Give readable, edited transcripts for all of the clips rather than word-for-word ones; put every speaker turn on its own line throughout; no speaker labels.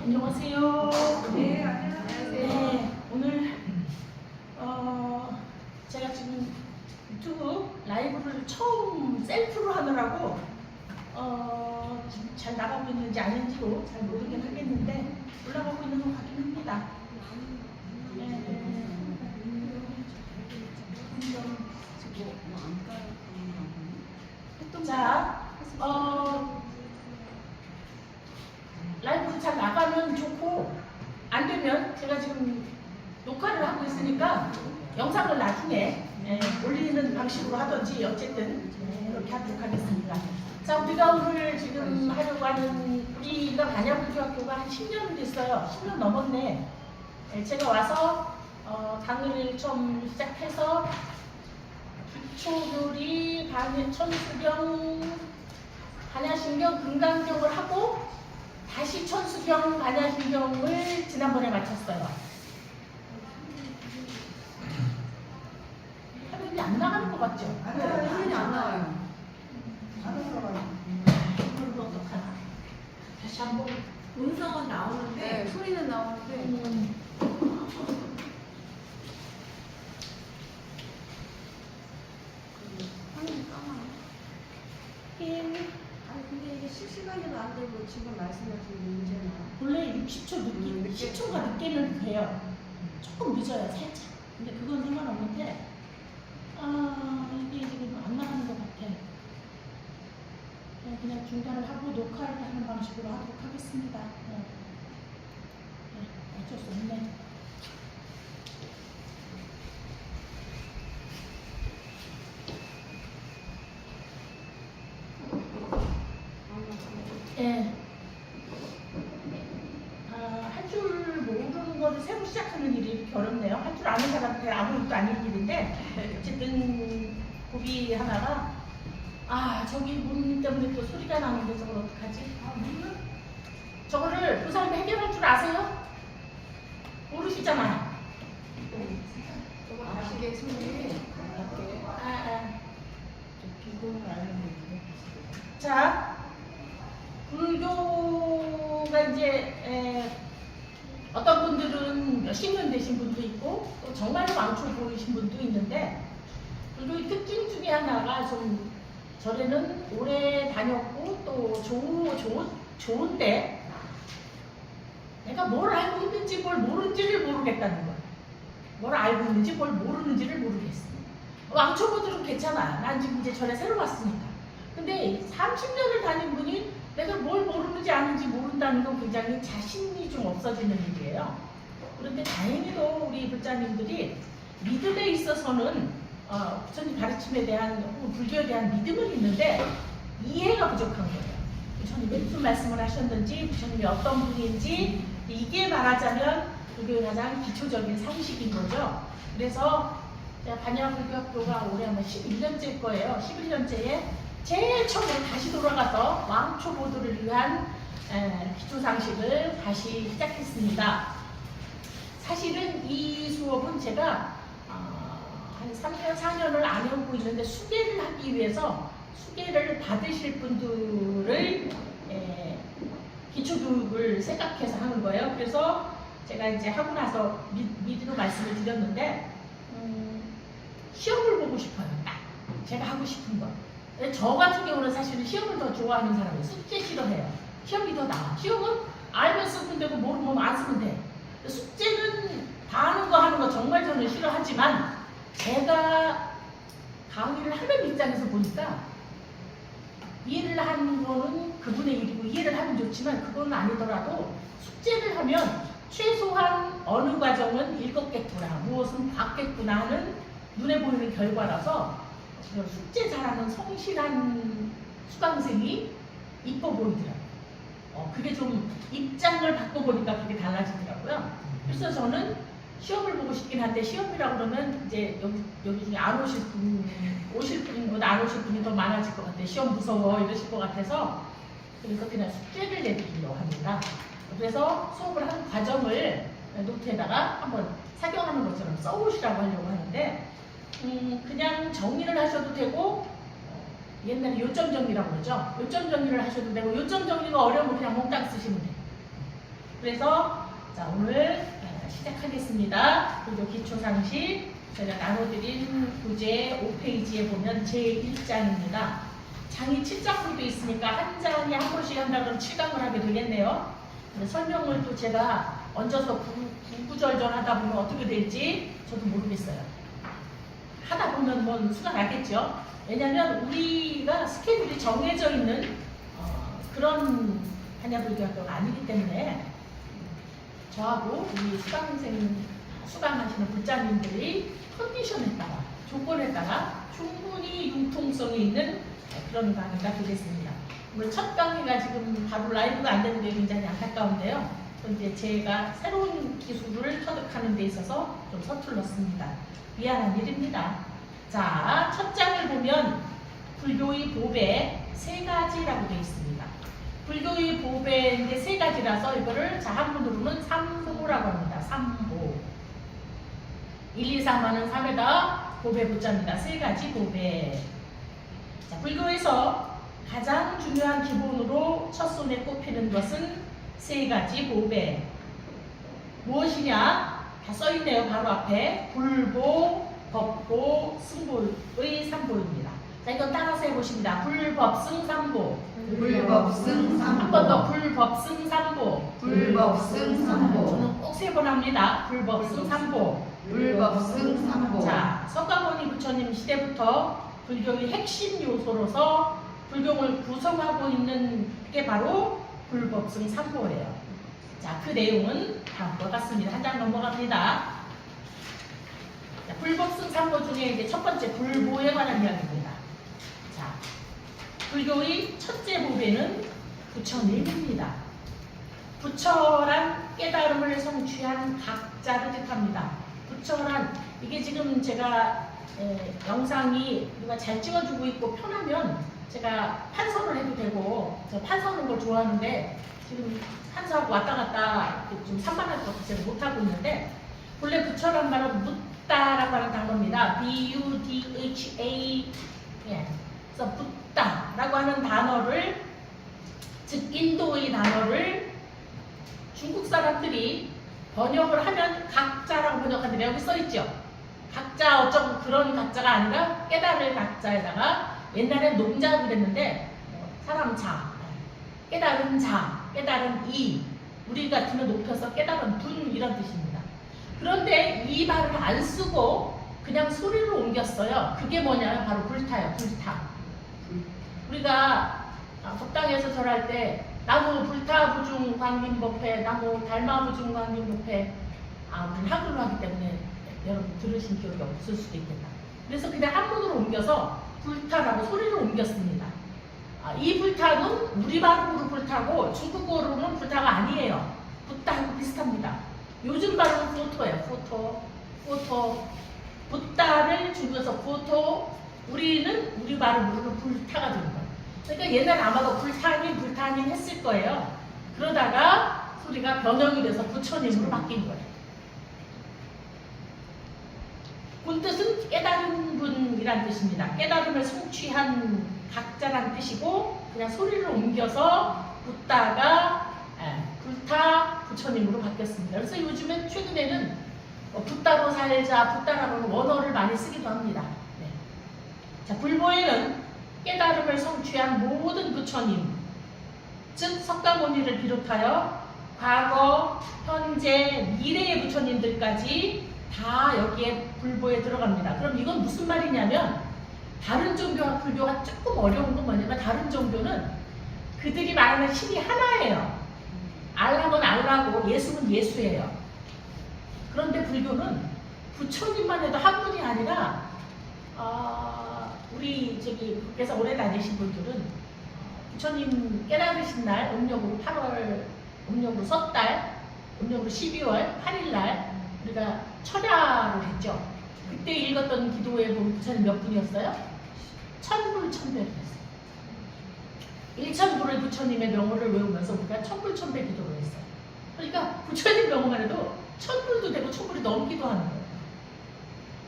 안녕하세요.
네, 안녕하세요.
네, 오늘 제가 지금 유튜브 라이브를 처음 셀프로 하느라고 지금 잘 나가고 있는지 아닌지로 잘 모르긴 하겠는데 올라가고 있는 거 확인합니다. 자, 라이브로 잘 나가면 좋고 안 되면 제가 지금 녹화를 하고 있으니까 영상을 나중에 올리는 방식으로 하든지 어쨌든 이렇게 하도록 하겠습니다. 자, 우리가 오늘 지금 하려고 하는 우리가 반야불교학교가 한 10년 됐어요. 10년 넘었네. 제가 와서 강의를 좀 시작해서 기초교리, 천수경, 반야신경, 금강경을 하고 다시 천수경, 반야신경을 지난번에 마쳤어요. 화면이 안 나가는 것 같죠?
화면이 안 나와요.
이걸 어떡하나. 다시 한번.
음성은 나오는데
네, 소리는 나오는데 화면이 까마요. 아니 근데 이게 실시간으로 안 되고 지금 말씀하신 문제는
원래 60초 늦게, 10초가 늦게는 돼요. 조금 늦어요, 살짝. 근데 그건 상관없는데, 이게 지금 안 나가는 것 같아. 그냥 중단을 하고 녹화를 하는 방식으로 하도록 하겠습니다. 어쩔 수 없네. 예. 할 줄 모르는 거를 새로 시작하는 일이 이렇게 어렵네요. 할 줄 아는 사람한테 아무것도 아닌 일인데, 어쨌든 고비 하나가, 저기 문 때문에 또 소리가 나는데 저걸 어떡하지? 문은? 저거를 그 사람이 해결할 줄 아세요? 모르시잖아요.
저거 아시게 소리
비공을 알려드리는데.
자, 불교가 이제 어떤 분들은 몇십 년 되신 분도 있고 또 정말로 왕초 보이신 분도 있는데 불교의 특징 중에 하나가 좀 절에는 오래 다녔고 또 좋은데 내가 뭘 알고 있는지 뭘 모르는지를 모르겠다는 거예요. 뭘 알고 있는지 뭘 모르는지를 모르겠어. 왕초보들은 괜찮아. 난 지금 이제 절에 새로 왔으니까. 근데 30년을 다닌 분이 내가 뭘 모르는지 아는지 모른다는 건 굉장히 자신이 좀 없어지는 일이에요. 그런데 다행히도 우리 불자님들이 믿음에 있어서는 부처님 가르침에 대한 불교에 대한 믿음은 있는데 이해가 부족한 거예요. 부처님이 무슨 말씀을 하셨는지 부처님이 어떤 분인지 이게 말하자면 불교의 가장 기초적인 상식인 거죠. 그래서 제가 반야불교학교가 올해 아마 11년째일 거예요. 11년째에 제일 처음으로 다시 돌아가서 왕초보들을 위한 기초상식을 다시 시작했습니다. 사실은 이 수업은 제가 한 3년, 4년을 안 해오고 있는데 수계를 하기 위해서 수계를 받으실 분들을 기초교육을 생각해서 하는 거예요. 그래서 제가 이제 하고 나서 미리로 말씀을 드렸는데 시험을 보고 싶어요. 딱 제가 하고 싶은 거. 저 같은 경우는 사실은 시험을 더 좋아하는 사람이에요. 숙제 싫어해요. 시험이 더 나아. 시험은 알면 쓰면 되고 모르면 안 쓰면 돼. 숙제는 다 아는 거 하는 거 정말 저는 싫어하지만 제가 강의를 하는 입장에서 보니까 이해를 하는 거는 그분의 일이고 이해를 하면 좋지만 그건 아니더라도 숙제를 하면 최소한 어느 과정은 읽었겠구나, 무엇은 봤겠구나 하는 눈에 보이는 결과라서 숙제 잘하는 성실한 수강생이 이뻐 보이더라고요. 그게 좀 입장을 바꿔보니까 그게 달라지더라고요. 그래서 저는 시험을 보고 싶긴 한데 시험이라고 그러면 이제 여기 중에 안 오실 분보다 안 오실 분이 더 많아질 것 같아요. 시험 무서워 이러실 것 같아서 그래서 그냥 숙제를 내드리려고 합니다. 그래서 수업을 하는 과정을 노트에다가 한번 사경하는 것처럼 써오시라고 하려고 하는데 그냥 정리를 하셔도 되고 옛날에 요점 정리라고 그러죠. 요점 정리를 하셔도 되고 요점 정리가 어려우면 그냥 몽땅 쓰시면 돼요. 그래서 자, 오늘 시작하겠습니다. 그리고 기초상식 제가 나눠드린 부제 5페이지에 보면 제1장입니다. 장이 7장으로 있으니까 한 장에 한 번씩 한다 그러면 7강을 하게 되겠네요. 근데 설명을 또 제가 얹어서 구구절절 하다 보면 어떻게 될지 저도 모르겠어요. 하다 보면 뭐 수가 나겠죠. 왜냐하면 우리가 스케줄이 정해져 있는 그런 한야불교학교가 아니기 때문에 저하고 우리 수강하시는 불자님들이 컨디션에 따라, 조건에 따라 충분히 융통성이 있는 그런 강의가 되겠습니다. 오늘 첫 강의가 지금 바로 라이브가 안 되는 게 굉장히 안타까운데요. 이제 제가 새로운 기술을 터득하는 데 있어서 좀 서툴렀습니다. 미안한 일입니다. 자, 첫 장을 보면 불교의 보배 세 가지라고 되어 있습니다. 불교의 보배인데 세 가지라서 이거를 자 한문으로는 삼보라고 합니다. 삼보. 1, 2, 3하는 3에다 보배 붙잡니다. 세 가지 보배. 자, 불교에서 가장 중요한 기본으로 첫손에 꼽히는 것은 세 가지 보배. 무엇이냐? 다 써있네요. 바로 앞에 불보, 법보, 승보의 삼보입니다. 자, 이건 따라서 해보십니다. 불법승 삼보.
불법승 삼보.
한 번 더 불법승 삼보.
불법승 삼보.
저는 꼭 세 번 합니다. 불법승 삼보.
불법승 삼보.
자, 석가모니 부처님 시대부터 불교의 핵심 요소로서 불교를 구성하고 있는 게 바로 불법승 삼보예요. 자, 그 내용은 다음과 같습니다. 한 장 넘어갑니다. 자, 불법승 삼보 중에 이제 첫 번째 불보에 관한 이야기입니다. 자, 불교의 첫째 보배는 부처님입니다. 부처란 깨달음을 성취한 각자를 뜻합니다. 부처란 이게 지금 제가 영상이 누가 잘 찍어주고 있고 편하면 제가 판서를 해도 되고, 저 판서하는 걸 좋아하는데 지금 판서하고 왔다 갔다 좀 산만할 것 같아서 제가 못하고 있는데, 본래 부처란 말은 붓다라고 하는 단어입니다. B-U-D-H-A. 예. 그래서 붓다라고 하는 단어를, 즉 인도의 단어를 중국 사람들이 번역을 하면 각자라고 번역하는데 여기 써있죠. 각자 어쩌고 그런 각자가 아니라 깨달을 각자에다가 옛날엔 농자가 그랬는데 사람 자, 깨달은 자, 깨달은 이, 우리 같으면 높여서 깨달은 분 이런 뜻입니다. 그런데 이 말을 안 쓰고 그냥 소리로 옮겼어요. 그게 뭐냐면 바로 불타요. 불타. 우리가 법당에서 절할 때 나무 불타 부중 광림법회, 나무 달마 부중 광림법회, 우리는 한글로 하기 때문에 여러분 들으신 기억이 없을 수도 있겠다. 그래서 그냥 한문으로 옮겨서 불타라고 소리로 옮겼습니다. 이 불타는 우리 발음으로 불타고 중국어로는 불타가 아니에요. 붓다하고 비슷합니다. 요즘 발음은 포토예요. 포토. 붓다를 중국에서 포토, 우리는 우리 발음으로는 불타가 되는 거예요. 그러니까 옛날에 아마도 불타님 했을 거예요. 그러다가 소리가 변형이 돼서 부처님으로 바뀐 거예요. 본뜻은 깨달은 분이란 뜻입니다. 깨달음을 성취한 각자란 뜻이고, 그냥 소리를 옮겨서 붓다가 불타 부처님으로 바뀌었습니다. 그래서 요즘엔 최근에는 붓다로 살자, 붓다라는 원어를 많이 쓰기도 합니다. 네. 자, 불보에는 깨달음을 성취한 모든 부처님, 즉 석가모니를 비롯하여 과거, 현재, 미래의 부처님들까지 다 여기에 불보에 들어갑니다. 그럼 이건 무슨 말이냐면, 다른 종교와 불교가 조금 어려운 건 뭐냐면, 다른 종교는 그들이 말하는 신이 하나예요. 알라는 알라고 예수는 예수예요. 그런데 불교는 부처님만 해도 한 분이 아니라 우리 저기 그래서 오래 다니신 분들은 부처님 깨달으신 날 음력으로 8월, 음력으로 섣달, 음력으로 12월 8일날 우리가 철야를 했죠. 그때 읽었던 기도에 보면 부처님 몇 분이었어요? 천불천배를 했어요. 1000불을 부처님의 명호를 외우면서 우리가 천불천배 기도를 했어요. 그러니까 부처님 명호만 해도 1000불도 되고 1000불이 넘기도 하는 거예요.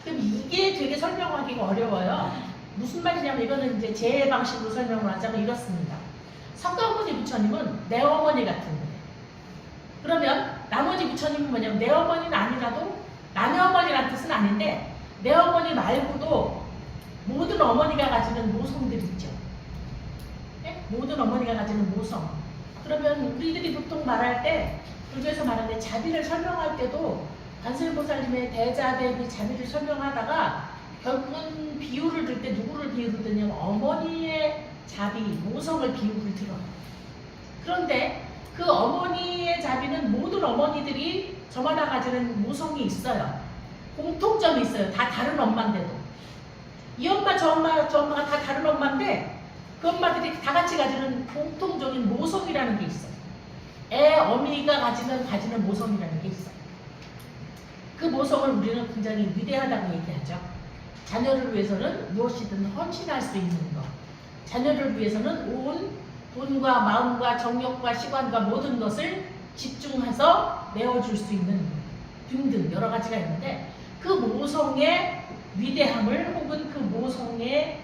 그럼 이게 되게 설명하기가 어려워요. 무슨 말이냐면, 이거는 이제 제 방식으로 설명을 하자면 이렇습니다. 석가모니 부처님은 내 어머니 같은 거예요. 그러면 나머지 부처님은 뭐냐면 내 어머니는 아니라도 남의 어머니란 뜻은 아닌데 내 어머니 말고도 모든 어머니가 가지는 모성들이 있죠. 네? 모든 어머니가 가지는 모성. 그러면 우리들이 보통 말할 때 불교에서 말할 때 자비를 설명할 때도 관세음보살님의 대자대비 자비를 설명하다가 결국은 비유를 들 때 누구를 비유를 드냐면 어머니의 자비, 모성을 비유를 들어요. 그런데 그 어머니의 자비는 모든 어머니들이 저마다 가지는 모성이 있어요. 공통점이 있어요. 다 다른 엄마인데도. 이 엄마, 저 엄마가 다 다른 엄마인데 그 엄마들이 다 같이 가지는 공통적인 모성이라는 게 있어요. 애, 어미가 가지는 모성이라는 게 있어요. 그 모성을 우리는 굉장히 위대하다고 얘기하죠. 자녀를 위해서는 무엇이든 헌신할 수 있는 것. 자녀를 위해서는 온 돈과 마음과 정력과 시간과 모든 것을 집중해서 내어줄 수 있는 등등 여러 가지가 있는데 그 모성의 위대함을 혹은 그 모성의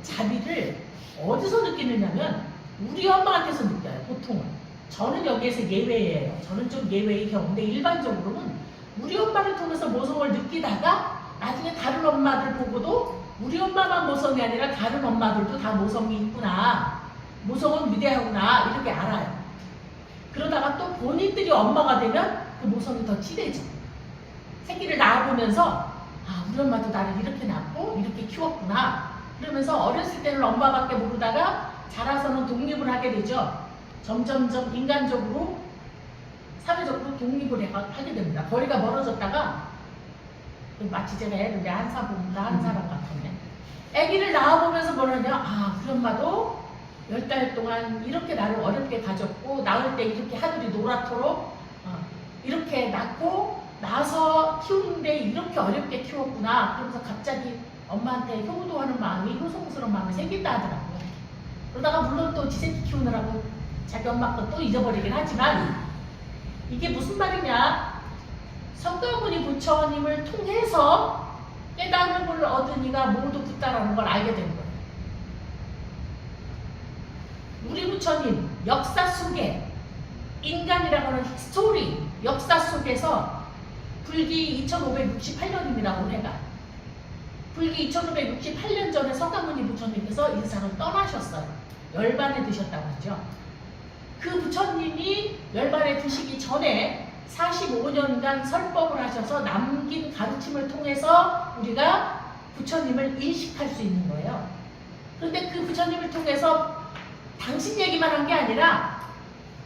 자비를 어디서 느끼느냐면 우리 엄마한테서 느껴요. 보통은. 저는 여기에서 예외예요. 저는 좀 예외의 경우인데 일반적으로는 우리 엄마를 통해서 모성을 느끼다가 나중에 다른 엄마들 보고도 우리 엄마만 모성이 아니라 다른 엄마들도 다 모성이 있구나. 모성은 위대하구나. 이렇게 알아요. 그러다가 또 본인들이 엄마가 되면 그 모성이 더 진해져. 새끼를 낳아보면서 아, 우리 엄마도 나를 이렇게 낳고 이렇게 키웠구나. 그러면서 어렸을 때는 엄마밖에 모르다가 자라서는 독립을 하게 되죠. 점점점 인간적으로 사회적으로 독립을 하게 됩니다. 거리가 멀어졌다가 마치 제가 애를 내 한 사람 같은데 아기를 낳아보면서 뭐라냐 아 우리 엄마도 10달 동안 이렇게 나를 어렵게 가졌고 낳을 때 이렇게 하늘이 노랗도록 이렇게 낳고 나서 키우는데 이렇게 어렵게 키웠구나. 그러면서 갑자기 엄마한테 효도하는 마음이 효성스러운 마음이 생긴다 하더라고요. 그러다가 물론 또 지 새끼 키우느라고 자기 엄마 거 또 잊어버리긴 하지만 이게 무슨 말이냐. 석가모니 부처님을 통해서 깨달음을 얻으니가 모두 붙다라는 걸 알게 된 거예요. 우리 부처님 역사 속에 인간이라고 하는 스토리 역사 속에서 불기 2568년입니다. 올해가. 불기 2568년 전에 석가모니 부처님께서 이 세상을 떠나셨어요. 열반에 드셨다고 하죠. 그 부처님이 열반에 드시기 전에 45년간 설법을 하셔서 남긴 가르침을 통해서 우리가 부처님을 인식할 수 있는 거예요. 그런데 그 부처님을 통해서 당신 얘기만 한 게 아니라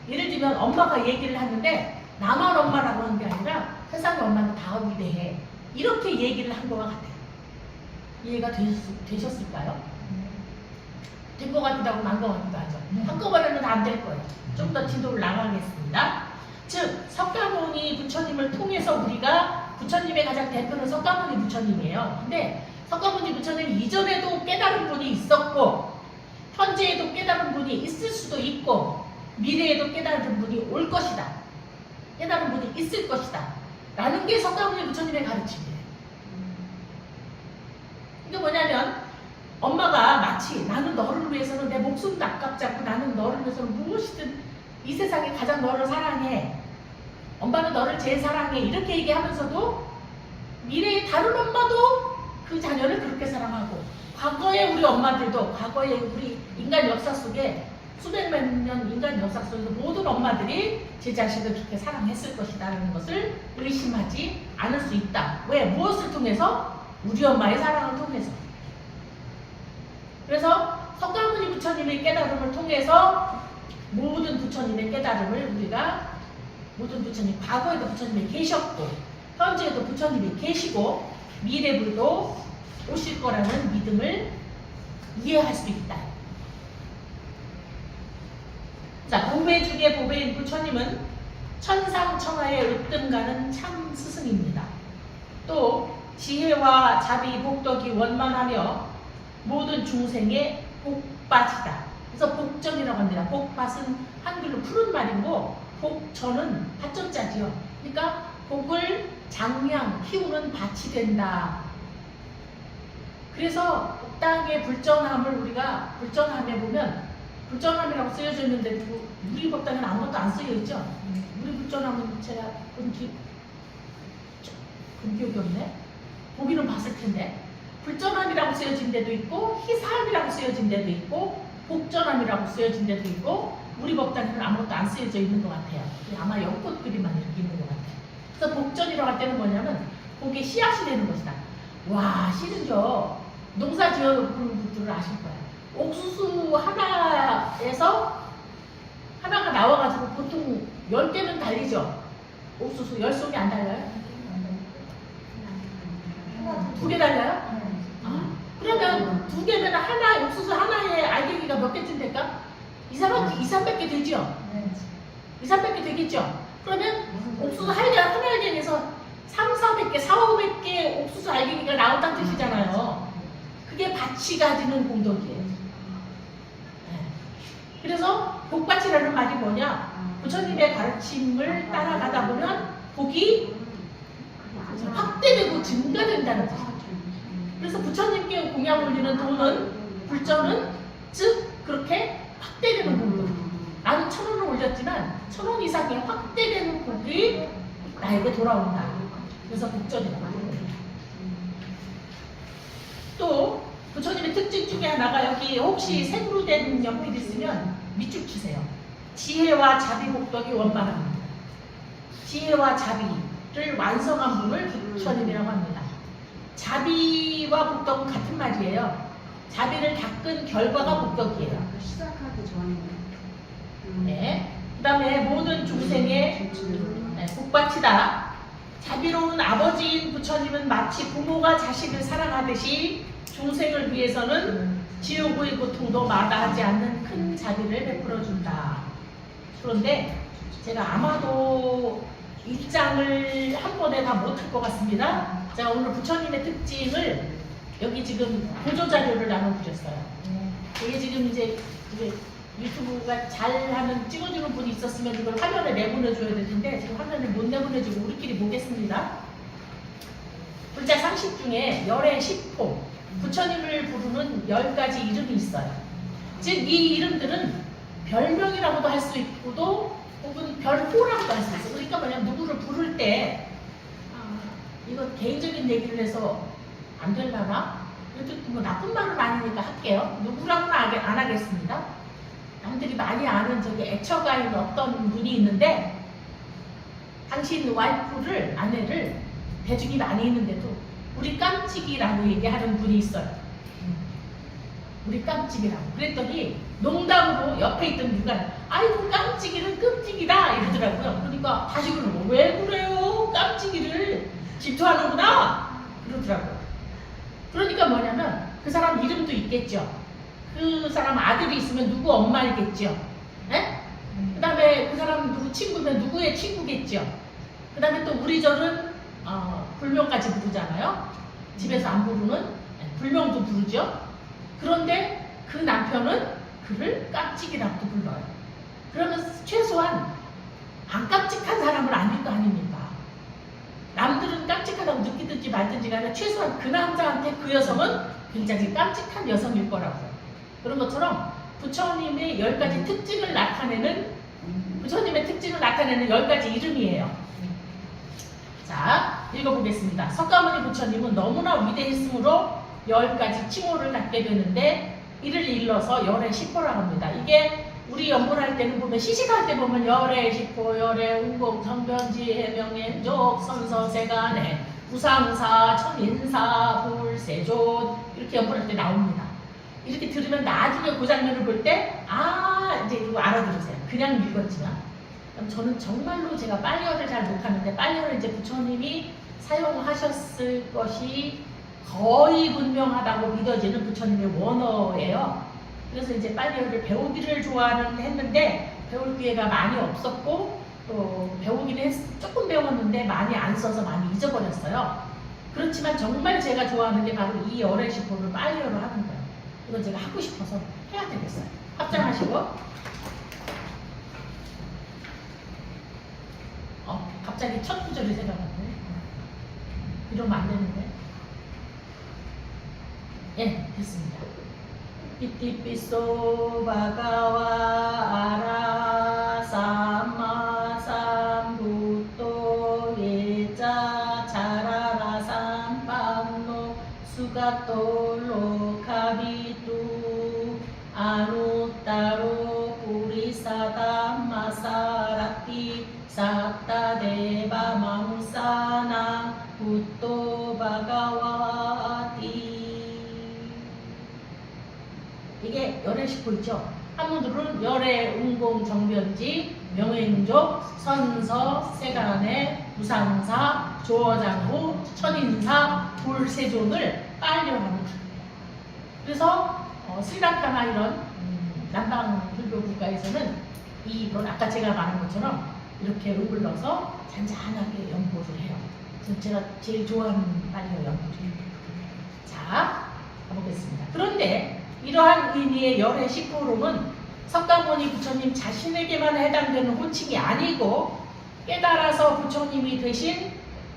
예를 들면 엄마가 얘기를 하는데 나만 엄마라고 한 게 아니라 세상의 엄마는 다 위대해. 이렇게 얘기를 한 거와 같아요. 이해가 되셨을까요? 된 것 같기도 하고 난 것 같기도 하죠. 한꺼번에는 안 될 거예요. 좀 더 지도를 나가겠습니다. 즉 석가모니 부처님을 통해서 우리가 부처님의 가장 대표는 석가모니 부처님이에요. 근데 석가모니 부처님 이전에도 깨달은 분이 있었고 현재에도 깨달은 분이 있을 수도 있고 미래에도 깨달은 분이 올 것이다. 깨달은 분이 있을 것이다. 라는 게 석가모니 부처님의 가르침이에요. 이게 뭐냐면 엄마가 마치 나는 너를 위해서는 내 목숨도 아깝지 않고 나는 너를 위해서는 무엇이든 이 세상에 가장 너를 사랑해. 엄마는 너를 제일 사랑해. 이렇게 얘기하면서도 미래의 다른 엄마도 그 자녀를 그렇게 사랑하고 과거의 우리 엄마들도 과거의 우리 인간 역사 속에 수백만 년 인간 역사 속에서 모든 엄마들이 제 자식을 그렇게 사랑했을 것이라는 것을 의심하지 않을 수 있다. 왜? 무엇을 통해서? 우리 엄마의 사랑을 통해서. 그래서 석가모니 부처님의 깨달음을 통해서 모든 부처님의 깨달음을 우리가 모든 부처님, 과거에도 부처님이 계셨고 현재에도 부처님이 계시고 미래에도 오실 거라는 믿음을 이해할 수 있다. 자, 보배 중에 보배인 부처님은 천상천하에 으뜸가는 참 스승입니다. 또 지혜와 자비, 복덕이 원만하며 모든 중생의 복밭이다. 그래서 복전이라고 합니다. 복밭은 한글로 푸른 말이고 복전은 밭전자지요. 그러니까 복을 장량 키우는 밭이 된다. 그래서 땅의 불전함을 우리가 불전함에 보면 불전함이라고 쓰여져 있는데 우리 법당에는 아무것도 안 쓰여 있죠? 우리 불전함은 제가 본 기억이 없네. 보기는 봤을 텐데 불전함이라고 쓰여진 데도 있고 희사함이라고 쓰여진 데도 있고 복전함이라고 쓰여진 데도 있고 우리 법당에는 아무것도 안 쓰여져 있는 것 같아요. 아마 연꽃 그림만 이렇게 있는 것 같아요. 그래서 복전이라고 할 때는 뭐냐면 거기에 씨앗이 되는 것이다. 와, 씨는요 농사 지어놓은 분들을 아실 거예요. 옥수수 하나에서 하나가 나와가지고 보통 10개는 달리죠. 옥수수 10송이 안 달려요? 2개 달려요? 그러면 2개면 하나 옥수수 하나에 알갱이가 몇 개쯤 될까? 2, 300개 되죠? 2, 300개 되겠죠? 그러면 옥수수 하나 알갱이에서 3, 400개, 4, 500개 옥수수 알갱이가 나온다는 뜻이잖아요. 그게 밭이 가지는 공덕이에요. 그래서 복밭이라는 말이 뭐냐? 부처님의 가르침을 따라가다 보면 복이 확대되고 증가된다는 뜻이에요. 그래서 부처님께 공양 올리는 돈은 불전은 즉 그렇게 확대되는 공덕이에요. 나는 1,000원을 올렸지만 1,000원 이상의 확대되는 복이 나에게 돌아온다. 그래서 복전이라고 합니다. 또 부처님의 특징 중에 하나가 여기 혹시 색으로 된 연필 있으면 밑줄 치세요. 지혜와 자비 복덕이 원만합니다. 지혜와 자비를 완성한 분을 부처님이라고 합니다. 자비와 복덕은 같은 말이에요. 자비를 닦은 결과가 복덕이에요.
시작하기 전에.
네. 그 다음에 모든 중생의 복받치다. 자비로운 아버지인 부처님은 마치 부모가 자식을 사랑하듯이 중생을 위해서는 지옥의 고통도 마다하지 않는 큰 자비를 베풀어준다. 그런데 제가 아마도 1장을 한 번에 다 못할 것 같습니다. 제가 오늘 부처님의 특징을 여기 지금 보조자료를 나눠드렸어요. 이게 지금 이제 유튜브가 잘하는 찍어주는 분이 있었으면 이걸 화면에 내보내줘야 될 텐데 지금 화면에 못 내보내주고 우리끼리 보겠습니다. 불자 상식 중에 열의 10호 부처님을 부르는 10가지 이름이 있어요. 즉 이 이름들은 별명이라고도 할 수 있고도 혹은 별호라고도 할 수 있어요. 그러니까 뭐냐면 누구를 부를 때 이건 개인적인 얘기를 해서 안 되려나? 그래도 뭐 나쁜 말은 아니니까 할게요. 누구라고는 안 하겠습니다. 남들이 많이 아는 저기 애처가인 어떤 분이 있는데 당신 와이프를 아내를 대중이 많이 있는데도 우리 깜찍이라고 얘기하는 분이 있어요. 우리 깜찍이라고. 그랬더니 농담으로 옆에 있던 누가 아이고 깜찍이는 끔찍이다 이러더라고요. 그러니까 다시 그러고 왜 그래요? 깜찍이를 질투하는구나 그러더라고요. 그러니까 뭐냐면 그 사람 이름도 있겠죠. 그 사람 아들이 있으면 누구 엄마이겠죠. 그 다음에 그 사람 누구 친구면 누구의 친구겠죠. 그 다음에 또 우리 절은 불명까지 부르잖아요. 집에서 안 부르는 불명도 부르죠. 그런데 그 남편은 그를 깜찍이라고도 불러요. 그러면 최소한 안 깜찍한 사람은 아닐 거 아닙니까? 남들은 깜찍하다고 느끼든지 말든지 간에 최소한 그 남자한테 그 여성은 굉장히 깜찍한 여성일 거라고요. 그런 것처럼 부처님의 10가지 특징을 나타내는 부처님의 특징을 나타내는 10가지 이름이에요. 자, 읽어보겠습니다. 석가모니 부처님은 너무나 위대했으므로 10가지 칭호를 갖게 되는데 이를 일러서 열의 10호라고 합니다. 이게 우리 연보를 할 때는 보면 시식할 때 보면 열의 10호, 열의 운공, 정변지, 해명의 족, 선서, 세간에 부상사, 천인사, 불세존 이렇게 연보를 할 때 나옵니다. 이렇게 들으면 나중에 그 장면을 볼 때 이제 이거 알아들으세요. 그냥 읽었지만 그럼 저는 정말로 제가 빨리어를 잘 못하는데 빨리어를 이제 부처님이 사용하셨을 것이 거의 분명하다고 믿어지는 부처님의 원어예요. 그래서 이제 빨리어를 배우기를 좋아하는 했는데 배울 기회가 많이 없었고 또 배우기는 조금 배웠는데 많이 안 써서 많이 잊어버렸어요. 그렇지만 정말 제가 좋아하는 게 바로 이 열의 10호를 빨리어로 하는 거예요. 이건 제가 하고 싶어서 해야 되겠어요. 합장하시고 갑자기 첫 구절이 생각나네. 이러면 안 되는데. 예, 됐습니다. 이티피소 바가와 아라 삼마 삼부토 예자 자라라 삼pan노 수가톨로 카비투 아누따로 purisata masarati sattadeva mamsana utto bhagavati. 이게 열의 식구 있죠. 한문으로는 열의 운공 정변지 명예인족 선서 세간의 무상사 조어장구 천인사 불세존을 빨려하는 거예요. 그래서 스리랑카나 이런 남방 불교 국가에서는 이런 아까 제가 말한 것처럼 이렇게 룩을 넣어서 잔잔하게 연보를 해요. 제가 제일 좋아하는 말이에요, 연보를. 자, 가보겠습니다. 그런데 이러한 의미의 열의 식구름은 석가모니 부처님 자신에게만 해당되는 호칭이 아니고 깨달아서 부처님이 되신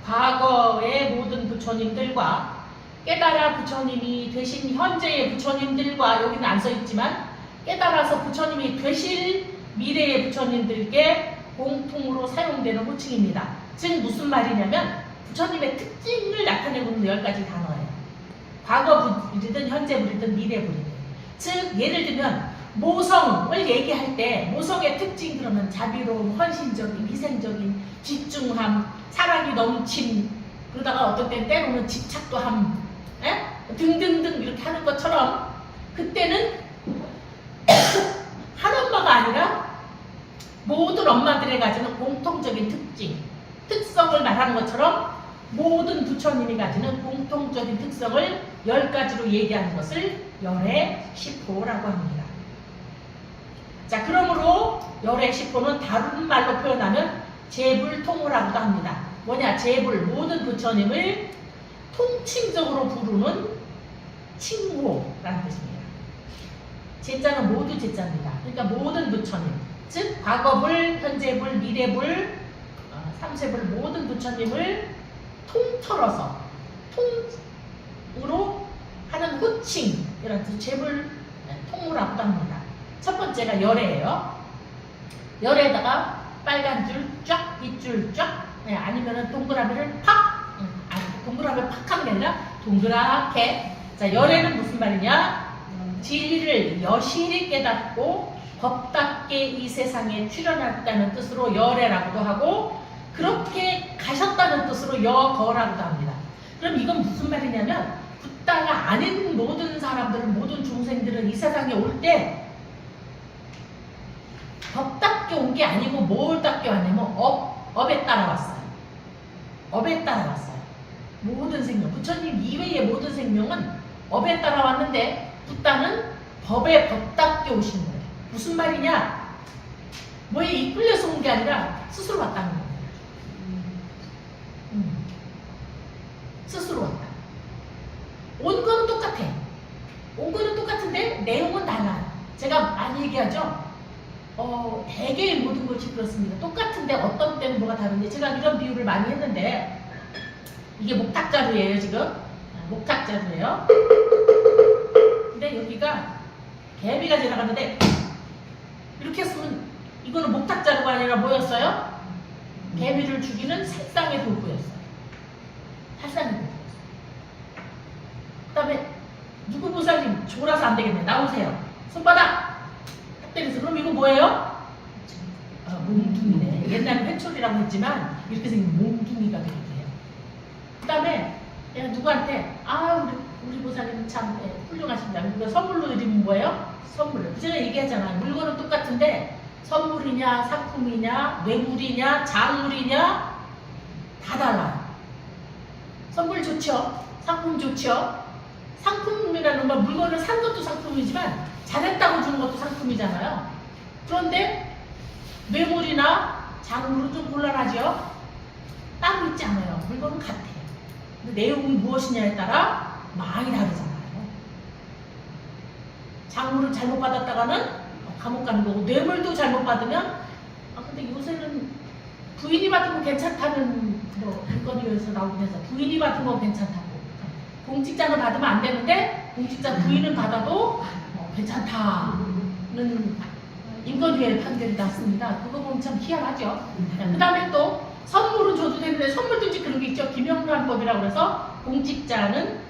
과거의 모든 부처님들과 깨달아 부처님이 되신 현재의 부처님들과 여기는 안 써있지만 깨달아서 부처님이 되실 미래의 부처님들께 공통으로 사용되는 호칭입니다. 즉 무슨 말이냐면 부처님의 특징을 나타내고 있는 10가지 단어예요. 과거 불이든 현재 불이든 미래 불이든. 즉 예를 들면 모성을 얘기할 때 모성의 특징 그러면 자비로움, 헌신적인, 희생적인, 집중함, 사랑이 넘침, 그러다가 어떤 때는 때로는 집착도 함, 등등등 이렇게 하는 것처럼 그때는 한 엄마가 아니라 모든 엄마들이 가지는 공통적인 특징, 특성을 말하는 것처럼 모든 부처님이 가지는 공통적인 특성을 10가지로 얘기하는 것을 열의 시포라고 합니다. 자, 그러므로 열의 시포는 다른 말로 표현하면 제불통호라고도 합니다. 뭐냐? 제불, 모든 부처님을 통칭적으로 부르는 칭호라는 뜻입니다. 제자는 모두 제자입니다. 그러니까 모든 부처님, 즉 과거불, 현재불, 미래불, 삼세불 모든 부처님을 통틀어서 통으로 하는 호칭, 이런 제불 통호라고도 합니다. 첫 번째가 열애예요. 열에다가 빨간 줄 쫙, 빗줄 쫙, 아니면은 동그라미를 팍, 동그라미를 팍 하는 게 아니라 동그랗게. 자, 열애는 무슨 말이냐? 진리를 여실히 깨닫고 법답게 이 세상에 출현했다는 뜻으로 열애라고도 하고 그렇게 가셨다는 뜻으로 여거라고도 합니다. 그럼 이건 무슨 말이냐면 붓다가 아닌 모든 사람들은 모든 중생들은 이 세상에 올 때 법답게 온 게 아니고 뭘답게 왔냐면 업에 따라왔어요. 업에 따라왔어요. 모든 생명, 부처님 이외의 모든 생명은 업에 따라왔는데 붓다는 법에 법답게 오신 거예요. 무슨 말이냐? 뭐에 이끌려서 온 게 아니라 스스로 왔다는 거예요. 스스로 왔다. 온 거는 똑같아. 온 거는 똑같은데 내용은 달라요. 제가 많이 얘기하죠. 대개의 모든 것이 그렇습니다. 똑같은데 어떤 때는 뭐가 다른데 제가 이런 비유를 많이 했는데 이게 목탁자루예요 지금. 목탁자루예요. 근데 여기가 개미가 지나갔는데 이렇게 했으면 이거는 목탁자루가 아니라 뭐였어요? 개미를 죽이는 살상의 도구였어요. 살상의 도구였어요. 그 다음에 누구 보살님 졸아서 안 되겠네. 나오세요. 손바닥 딱 때려서. 그럼 이거 뭐예요? 몽둥이네. 옛날에 회초리라고 했지만 이렇게 생긴 몽둥이가 되게요. 그 다음에 내가 누구한테 우리 보살님 참 훌륭하십니다. 우리가 선물로 드리면 뭐예요? 선물. 제가 얘기하잖아요. 물건은 똑같은데 선물이냐 상품이냐 뇌물이냐 작물이냐 다 달라요. 선물 좋죠. 상품 좋죠. 상품이라는 건 물건을 산 것도 상품이지만 잘했다고 주는 것도 상품이잖아요. 그런데 뇌물이나 작물은 좀 곤란하죠. 따로 있지 않아요. 물건은 같아요. 근데 내용이 무엇이냐에 따라 많이 다르잖아요. 작물을 잘못 받았다가는 감옥 가는 거고 뇌물도 잘못 받으면 근데 요새는 부인이 받은 건 괜찮다는 물건이어서 나오긴 해서 부인이 받은 건 괜찮다고 공직자는 받으면 안 되는데 공직자 부인은 받아도 괜찮다는 인권위의 판결이 났습니다. 그거 보면 참 희한하죠. 그 다음에 또 선물은 줘도 되는데 선물도 이제 그런 게 있죠. 김영란법이라고 그래서 공직자는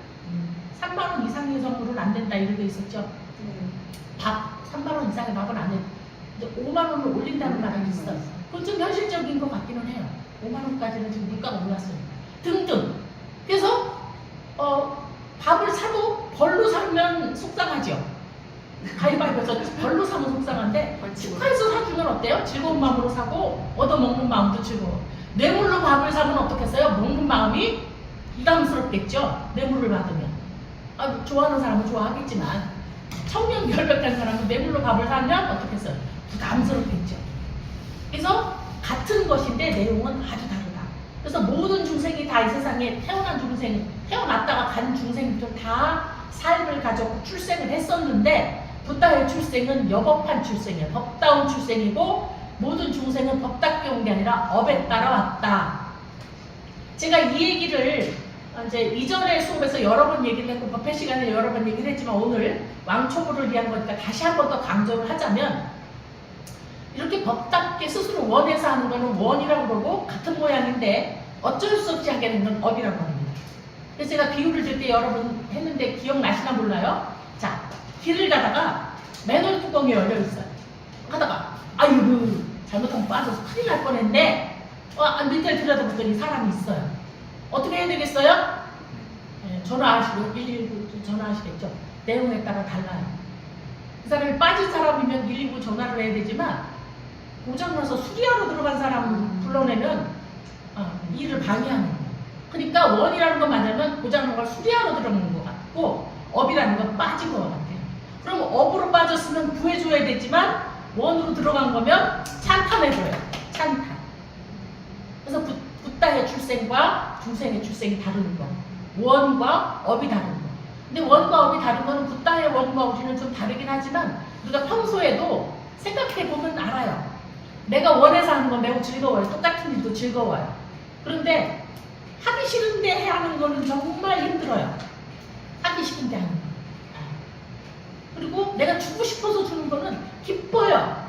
3만 원 이상의 선물은 안 된다 이런 게 있었죠. 밥 3만 원 이상의 밥은 안 된다. 이제 5만 원을 올린다는 말이 있어요. 그건 좀 현실적인 것 같기는 해요. 5만 원까지는 지금 물가가 올랐어요. 등등. 그래서 밥을 사도 벌로 사면 속상하죠. 가위바위보에서 벌로 사면 속상한데 축하해서 사주면 어때요? 즐거운 마음으로 사고 얻어먹는 마음도 즐거워. 뇌물로 밥을 사면 어떻겠어요? 먹는 마음이 부담스럽겠죠. 뇌물을 받으면. 좋아하는 사람은 좋아하겠지만 청명결백한 사람은 뇌물로 밥을 사면 어떻겠어요? 부담스럽겠죠. 그래서 같은 것인데 내용은 아주 다르다. 그래서 모든 중생이 다 이 세상에 태어난 중생, 태어났다가 간 중생들 다 삶을 가졌고 출생을 했었는데 부다의 출생은 여법한 출생이에요. 법다운 출생이고 모든 중생은 법답게 온 게 아니라 업에 따라왔다. 제가 이 얘기를 이제 이전의 수업에서 여러 번 얘기를 했고 법회 시간에 여러 번 얘기를 했지만 오늘 왕초보를 위한 거니까 다시 한 번 더 강조를 하자면 이렇게 법답게 스스로 원해서 하는 거는 원이라고 그러고 같은 모양인데 어쩔 수 없이 하게 되는 건 업이라고 합니다. 그래서 제가 비유를 들 때 여러 번 했는데 기억나시나 몰라요? 자, 길을 가다가 맨홀 뚜껑이 열려 있어요. 가다가 아이고 잘못하면 빠져서 큰일 날 뻔했는데 밑에 들여다봤더니 사람이 있어요. 어떻게 해야 되겠어요? 전화하시고 119 전화하시겠죠. 내용에 따라 달라요. 그 사람이 빠진 사람이면 119 전화를 해야 되지만 고장나서 수리하러 들어간 사람 불러내면 일을 방해하는 거예요. 그러니까 원이라는 건 맞으면 고장난 걸 수리하러 들어가는 것 같고 업이라는 건 빠진 것 같아요. 그럼 업으로 빠졌으면 구해줘야 되지만 원으로 들어간 거면 찬탄해줘요. 찬탄. 그래서 붓다의 출생과 중생의 출생이 다른 거. 원과 업이 다른 거. 근데 원과 업이 다른 거는 붓다의 원과 업이는 좀 다르긴 하지만 우리가 평소에도 생각해보면 알아요. 내가 원해서 하는 건 매우 즐거워요. 똑같은 일도 즐거워요. 그런데 하기 싫은데 하는 거는 정말 힘들어요. 하기 싫은데 하는 거. 그리고 내가 주고 싶어서 주는 거는 기뻐요.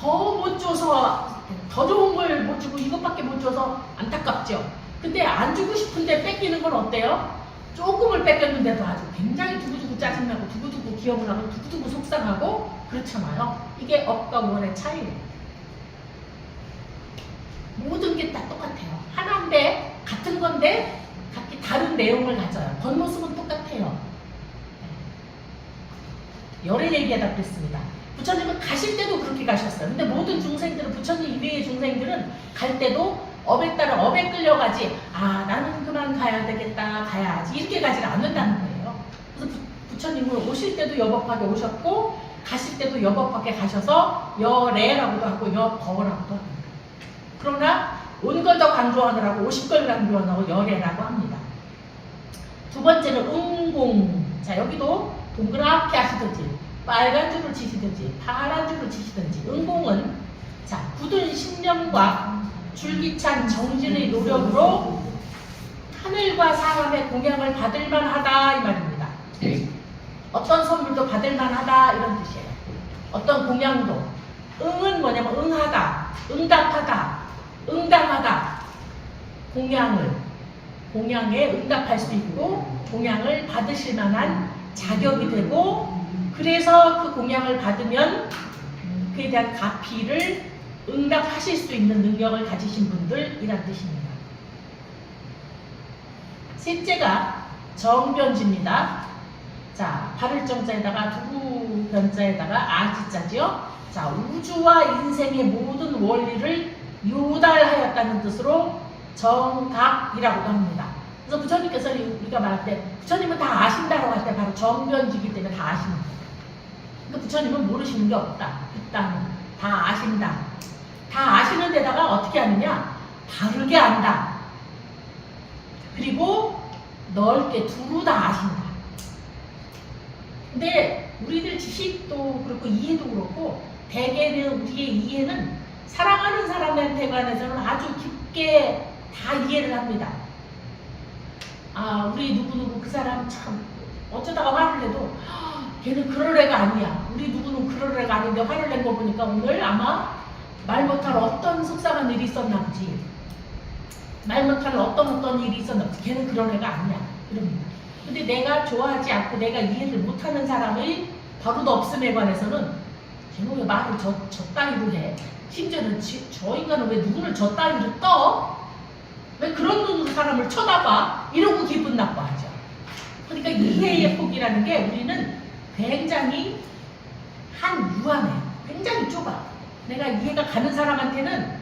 더 못 줘서 더 좋은 걸 못 주고 이것밖에 못 줘서 안타깝죠. 근데 안 주고 싶은데 뺏기는 건 어때요? 조금을 뺏겼는데도 아주 굉장히 두고두고 짜증나고 두고두고 기억을 하고 두고두고 속상하고 그렇잖아요. 이게 업과 원의 차이예요. 모든 게 다 똑같아요. 하나인데 같은 건데 각기 다른 내용을 가져요. 겉모습은 똑같아요. 열애 얘기하다 그랬습니다. 부처님은 가실 때도 그렇게 가셨어요. 근데 모든 중생들은 부처님 이외의 중생들은 갈 때도 업에 따라 업에 끌려가지. 나는 그만 가야 되겠다 가야지 이렇게 가지 않는다는 거예요. 그래서 부처님은 오실 때도 여법하게 오셨고 가실 때도 여법하게 가셔서 여래라고도 하고 여거라고도 합니다. 그러나 온 걸 더 강조하느라고 오실 걸 강조하느라고 여래라고 합니다. 두 번째는 응공. 자, 여기도 동그랗게 하시든지 빨간 줄을 치시든지 파란 줄을 치시든지 응공은 자 굳은 신념과 줄기찬 정진의 노력으로 하늘과 사람의 공양을 받을 만하다 이 말입니다. 어떤 선물도 받을 만하다 이런 뜻이에요. 어떤 공양도 응은 뭐냐면 응하다, 응답하다, 응당하다. 공양에 응답할 수 있고 공양을 받으실 만한 자격이 되고 그래서 그 공양을 받으면 그에 대한 가피를 응답하실 수 있는 능력을 가지신 분들이란 뜻입니다. 셋째가 정변지입니다. 자, 발을 정자에다가 두부 변자에다가 아지자지요. 자, 우주와 인생의 모든 원리를 유달하였다는 뜻으로 정각이라고도 합니다. 그래서 부처님께서 우리가 말할 때 부처님은 다 아신다라고 할 때 바로 정변지기 때문에 다 아시는 거예요. 그러니까 부처님은 모르시는 게 없다. 있다는 다 아신다. 다 아시는 데다가 어떻게 하느냐? 다르게 안다. 그리고 넓게 두루 다 아신다. 근데 우리들 지식도 그렇고 이해도 그렇고 대개는 우리의 이해는 사랑하는 사람한테 관해서는 아주 깊게 다 이해를 합니다. 우리 누구누구 그 사람 참 어쩌다가 화를 내도 걔는 그럴 애가 아니야. 우리 누구는 그럴 애가 아닌데 화를 낸 거 보니까 오늘 아마 말 못할 어떤 속상한 일이 있었나 보지. 말 못할 어떤 일이 있었나 보지. 걔는 그런 애가 아니야. 이럽니다. 근데 내가 좋아하지 않고 내가 이해를 못하는 사람의 바로도 없음에 관해서는 쟤는 왜 말을 저 따위로 해? 심지어는 저 인간은 왜 누구를 저 따위로 떠? 왜 그런 눈으로 사람을 쳐다봐? 이러고 기분 나빠하죠. 그러니까 이해의 폭이라는 게 우리는 굉장히 유한해요. 굉장히 좁아. 내가 이해가 가는 사람한테는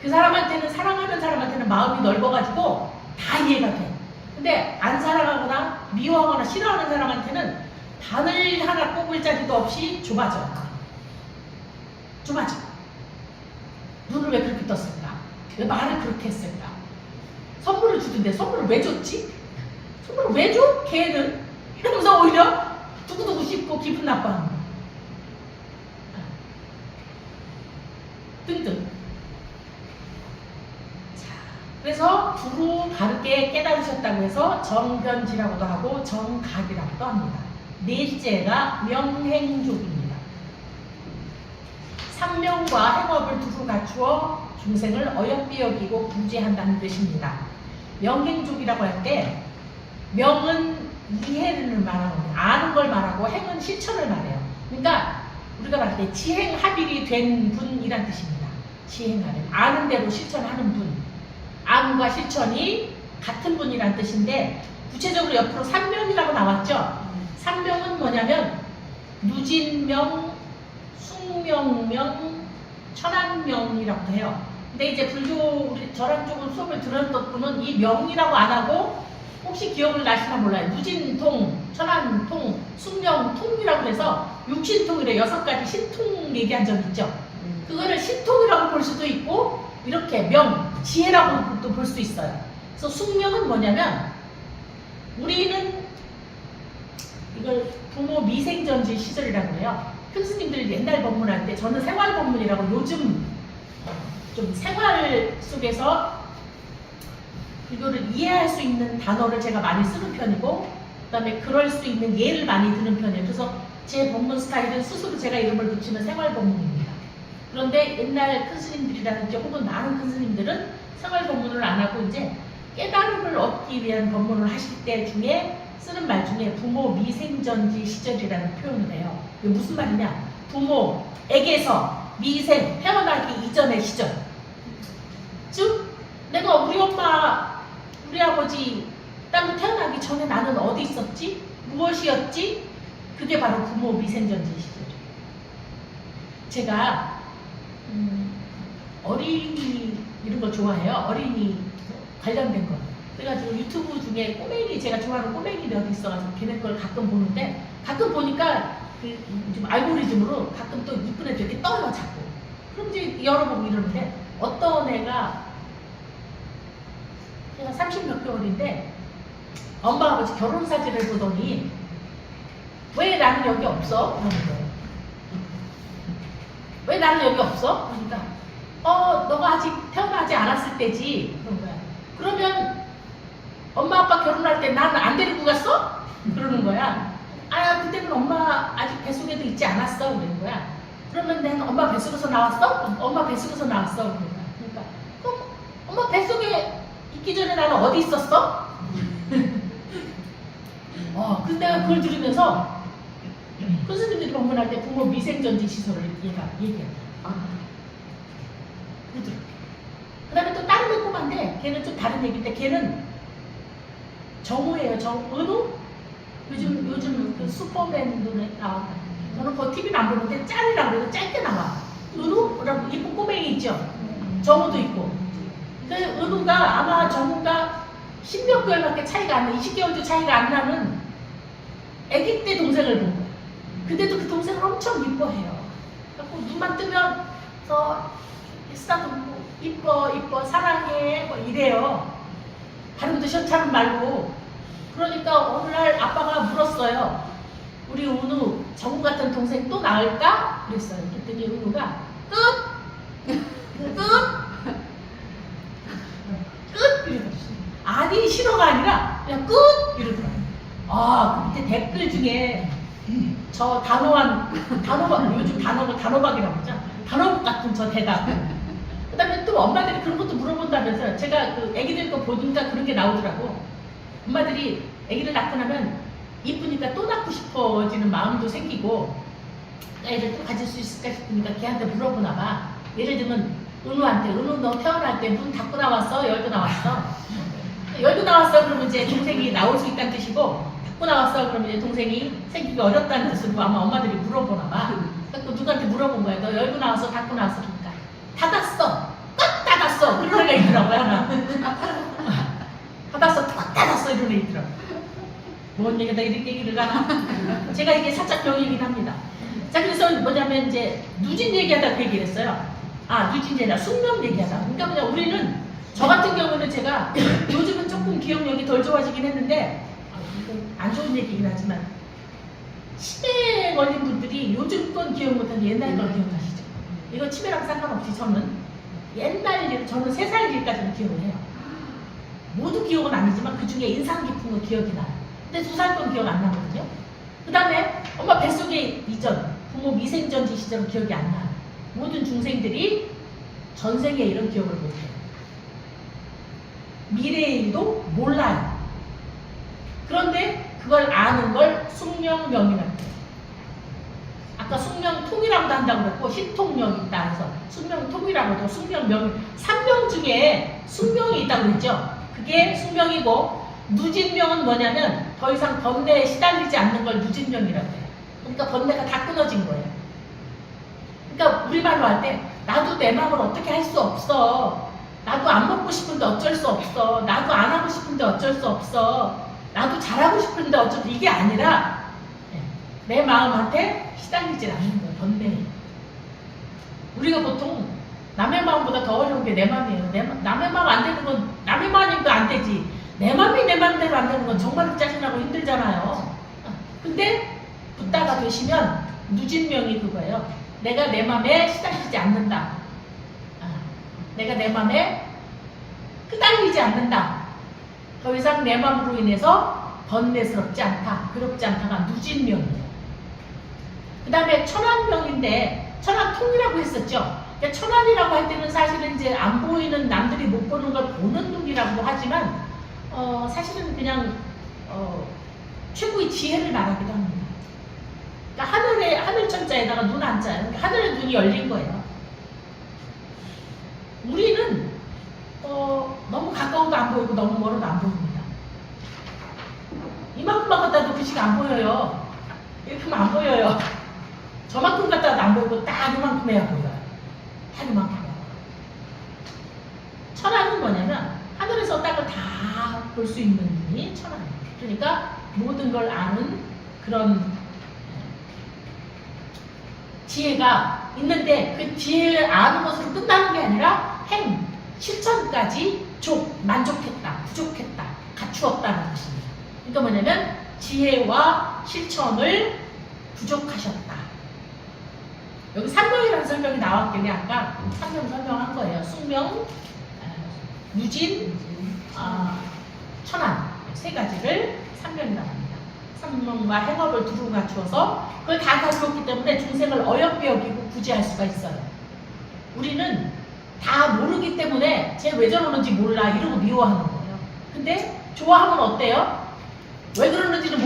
그 사람한테는 사랑하는 사람한테는 마음이 넓어가지고 다 이해가 돼. 근데 안 사랑하거나 미워하거나 싫어하는 사람한테는 바늘 하나 꼽을 자리도 없이 좁아져. 눈을 왜 그렇게 떴을까? 왜 말을 그렇게 했을까? 선물을 주던데 선물을 왜 줬지? 선물을 왜 줘? 걔는? 이러면서 오히려 두고두고 씹고 기분 나빠하는 거야. 등등. 자, 그래서 두루 다르게 깨달으셨다고 해서 정변지라고도 하고 정각이라고도 합니다. 넷째가 명행족입니다. 삼명과 행업을 두루 갖추어 중생을 어여삐 여기고 구제한다는 뜻입니다. 명행족이라고 할 때 명은 이해를 말하고 아는 걸 말하고 행은 실천을 말해요. 그러니까 우리가 말할 때 지행합일이 된 분이란 뜻입니다. 지행합일, 아는 대로 실천하는 분. 암과 실천이 같은 분이란 뜻인데 구체적으로 옆으로 삼명이라고 나왔죠. 삼명은 뭐냐면 누진명, 숙명명, 천안명이라고 해요. 근데 이제 불교 우리 저랑 조금 수업을 들었던 분은 이 명이라고 안 하고 혹시 기억을 나시나 몰라요. 누진통, 천안통, 숙명통이라고 해서 육신통이래 6가지 신통 얘기한 적 있죠. 그거를 신통이라고 볼 수도 있고 이렇게 명, 지혜라고도 볼 수 있어요. 그래서 숙명은 뭐냐면 우리는 이걸 부모 미생전지 시절이라고 해요. 큰 스님들 옛날 법문할 때 저는 생활 법문이라고 요즘 좀 생활 속에서 이거를 이해할 수 있는 단어를 제가 많이 쓰는 편이고 그 다음에 그럴 수 있는 예를 많이 드는 편이에요. 그래서 제 법문 스타일은 스스로 제가 이름을 붙이는 생활 법문입니다. 그런데 옛날 큰 스님들이라든지 혹은 많은 큰 스님들은 생활 법문을 안 하고 이제 깨달음을 얻기 위한 법문을 하실 때 중에 쓰는 말 중에 부모 미생전지 시절이라는 표현을 해요. 이게 무슨 말이냐? 부모에게서 미생, 태어나기 이전의 시절. 즉 내가 우리 엄마, 우리 아버지 땅에 태어나기 전에 나는 어디 있었지? 무엇이었지? 그게 바로 부모 미생전지 시절이에요. 제가 어린이 이런 거 좋아해요. 어린이 관련된 거. 그래가지고 유튜브 중에 꼬맹이, 제가 좋아하는 꼬맹이들이 어디 있어가지고 걔네 걸 가끔 보는데 가끔 보니까 좀 알고리즘으로 가끔 또 이쁜 애들 이렇게 떠요 자꾸. 그럼 이제 열어보고 이러는데 어떤 애가 제가 30몇 개월인데 엄마 아버지 결혼 사진을 보더니 왜 나는 여기 없어? 그러는 거예요. 왜 나는 여기 없어? 그러니까 너가 아직 태어나지 않았을 때지. 그런 거야. 그러면 엄마 아빠 결혼할 때 나는 안 데리고 갔어? 그러는 거야. 아 그때는 엄마 아직 뱃속에도 있지 않았어. 그러는 거야. 그러면 내가 엄마 뱃속에서 나왔어? 엄마 뱃속에서 나왔어. 그러는 거야. 그러니까 그럼 엄마 뱃속에 있기 전에 나는 어디 있었어? 근데 내가 그걸 들으면서 큰 스님들이 법문할 때 부모 미생전지 시설을 얘기한다. 그러더라고요. 그 다음에 또 다른 애 꼬마인데 걔는 좀 다른 얘기인데 걔는 정우예요. 정은우? 요즘 그 슈퍼맨 눈에 나왔다. 저는 그 TV는 안 보는데 짤이라고 그래서 짧게 나와. 은우라고 이쁜 꼬맹이 있죠? 정우도 있고. 근데 은우가 아마 정우가 10몇 개월밖에 차이가 안 나, 20개월도 차이가 안 나는 아기 때 동생을 본 거야. 근데도 그 동생을 엄청 이뻐해요. 그래서 눈만 뜨면 쓰다듬고 이뻐 사랑해 뭐 이래요. 발음도 시원찮은 말로. 그러니까 어느 날 아빠가 물었어요. 우리 은우 정우 같은 동생 또 낳을까? 그랬어요. 그랬더니 은우가 끝 이러더라고요. 아니 싫어가 아니라 그냥 끝 이러더라고요. 그 밑에 댓글 중에 저 단호박, 요즘 단호박이라고 하죠. 단호박 같은 저 대답. 그 다음에 또 엄마들이 그런 것도 물어본다면서요. 제가 그 애기들 거 보니까 그런 게 나오더라고. 엄마들이 애기를 낳고 나면 이쁘니까 또 낳고 싶어지는 마음도 생기고 애를 또 가질 수 있을까 싶으니까 걔한테 물어보나 봐. 예를 들면 은우한테, 은우 너 태어날 때 문 닫고 나왔어? 열고 나왔어? 열고 나왔어 그러면 이제 동생이 나올 수 있다는 뜻이고, 닫고 나왔어 그러면 이제 동생이 생기기 어렵다는 뜻으로 아마 엄마들이 물어보나 봐. 그래서 누구한테 물어본 거야. 너 열고 나왔어? 닫고 나왔어? 그러니까 닫았어! 꽉 닫았어! 그런 애가 있더라고요. 하나. 닫았어, 꽉 닫았어 이런 애 있더라고. 뭔 얘기다 이렇게 얘기를 하나. 제가 이게 살짝 병이긴 합니다. 자, 그래서 뭐냐면 이제 누진 얘기하다 그 얘기를 했어요. 아, 누진이 아니라 숙명 얘기하다. 그러니까 뭐냐, 우리는 저 같은 경우는 제가 요즘은 조금 기억력이 덜 좋아지긴 했는데, 이건 안 좋은 얘기긴 하지만 치매 걸린 분들이 요즘 건 기억 못하는데 옛날 걸 기억하시죠? 이거 치매랑 상관없이 저는 옛날 일, 저는 3살 일까지는 기억을 해요. 모두 기억은 아니지만 그 중에 인상 깊은 거 기억이 나요. 근데 2살 건 기억 안 나거든요. 그 다음에 엄마 뱃속에 이전, 부모 미생전지 시절은 기억이 안 나요. 모든 중생들이 전생에 이런 기억을 못해요. 미래의 일도 몰라요. 그런데 그걸 아는 걸 숙명명이라고 해요. 아까 숙명통이라고도 한다고 그랬고 신통명 있다 해서 숙명통이라고도 숙명명이 3명 중에 숙명이 있다고 그랬죠. 그게 숙명이고, 누진명은 뭐냐면 더 이상 번뇌에 시달리지 않는 걸 누진명이라고 해요. 그러니까 번뇌가 다 끊어진 거예요. 그러니까 우리말로 할 때 나도 내 마음을 어떻게 할 수 없어. 나도 안 먹고 싶은데 어쩔 수 없어. 나도 안 하고 싶은데 어쩔 수 없어. 나도 잘하고 싶은데 어쩔 수, 이게 아니라 내 마음한테 시달리지 않는 거예요. 번뇌에. 우리가 보통 남의 마음보다 더 어려운 게 내 마음이에요. 남의 마음 안 되는 건 남의 마음이니까 안 되지. 내 마음이 내 마음대로 안 되는 건 정말 짜증나고 힘들잖아요. 근데 붓다가 되시면 누진명이 그거예요. 내가 내 마음에 시달리지 않는다. 내가 내 마음에 끄달리지 않는다. 더 이상 내 마음으로 인해서 번뇌스럽지 않다. 괴롭지 않다가 누진명이에요. 그 다음에 천안명인데 천안통이라고 했었죠. 그러니까 천안이라고 할 때는 사실은 이제 안 보이는, 남들이 못 보는 걸 보는 눈이라고 하지만 사실은 그냥 최고의 지혜를 말하기도 합니다. 그러니까 하늘 천자에다가 눈 한자예요. 그러니까 하늘의 눈이 열린 거예요. 우리는 너무 가까워도 안 보이고 너무 멀어도 안 보입니다. 이만큼만 갖다도 글씨가 안 보여요. 이렇게 하면 안 보여요. 저만큼 갖다도 안 보이고 딱 이만큼 해야 보여요. 딱 이만큼 해야. 천안은 뭐냐면 하늘에서 땅을 다 볼 수 있는 눈이 천안이에요. 그러니까 모든 걸 아는 그런 지혜가 있는데, 그 지혜를 아는 것으로 끝나는 게 아니라 행, 실천까지 만족했다, 부족했다, 갖추었다는 것입니다. 그러니까 뭐냐면 지혜와 실천을 부족하셨다. 여기 3명이라는 설명이 나왔길래 아까 3명 설명한 거예요. 숙명, 누진, 천안, 3가지를 3명이라고 합니다. 3명과 행업을 두루 갖추어서 그걸 다 가지었기 때문에 중생을 어렵게 여기고 구제할 수가 있어요. 우리는 다 모르기 때문에 쟤 왜 저러는지 몰라 이러고 미워하는 거예요. 근데 좋아하면 어때요? 왜 그러는지는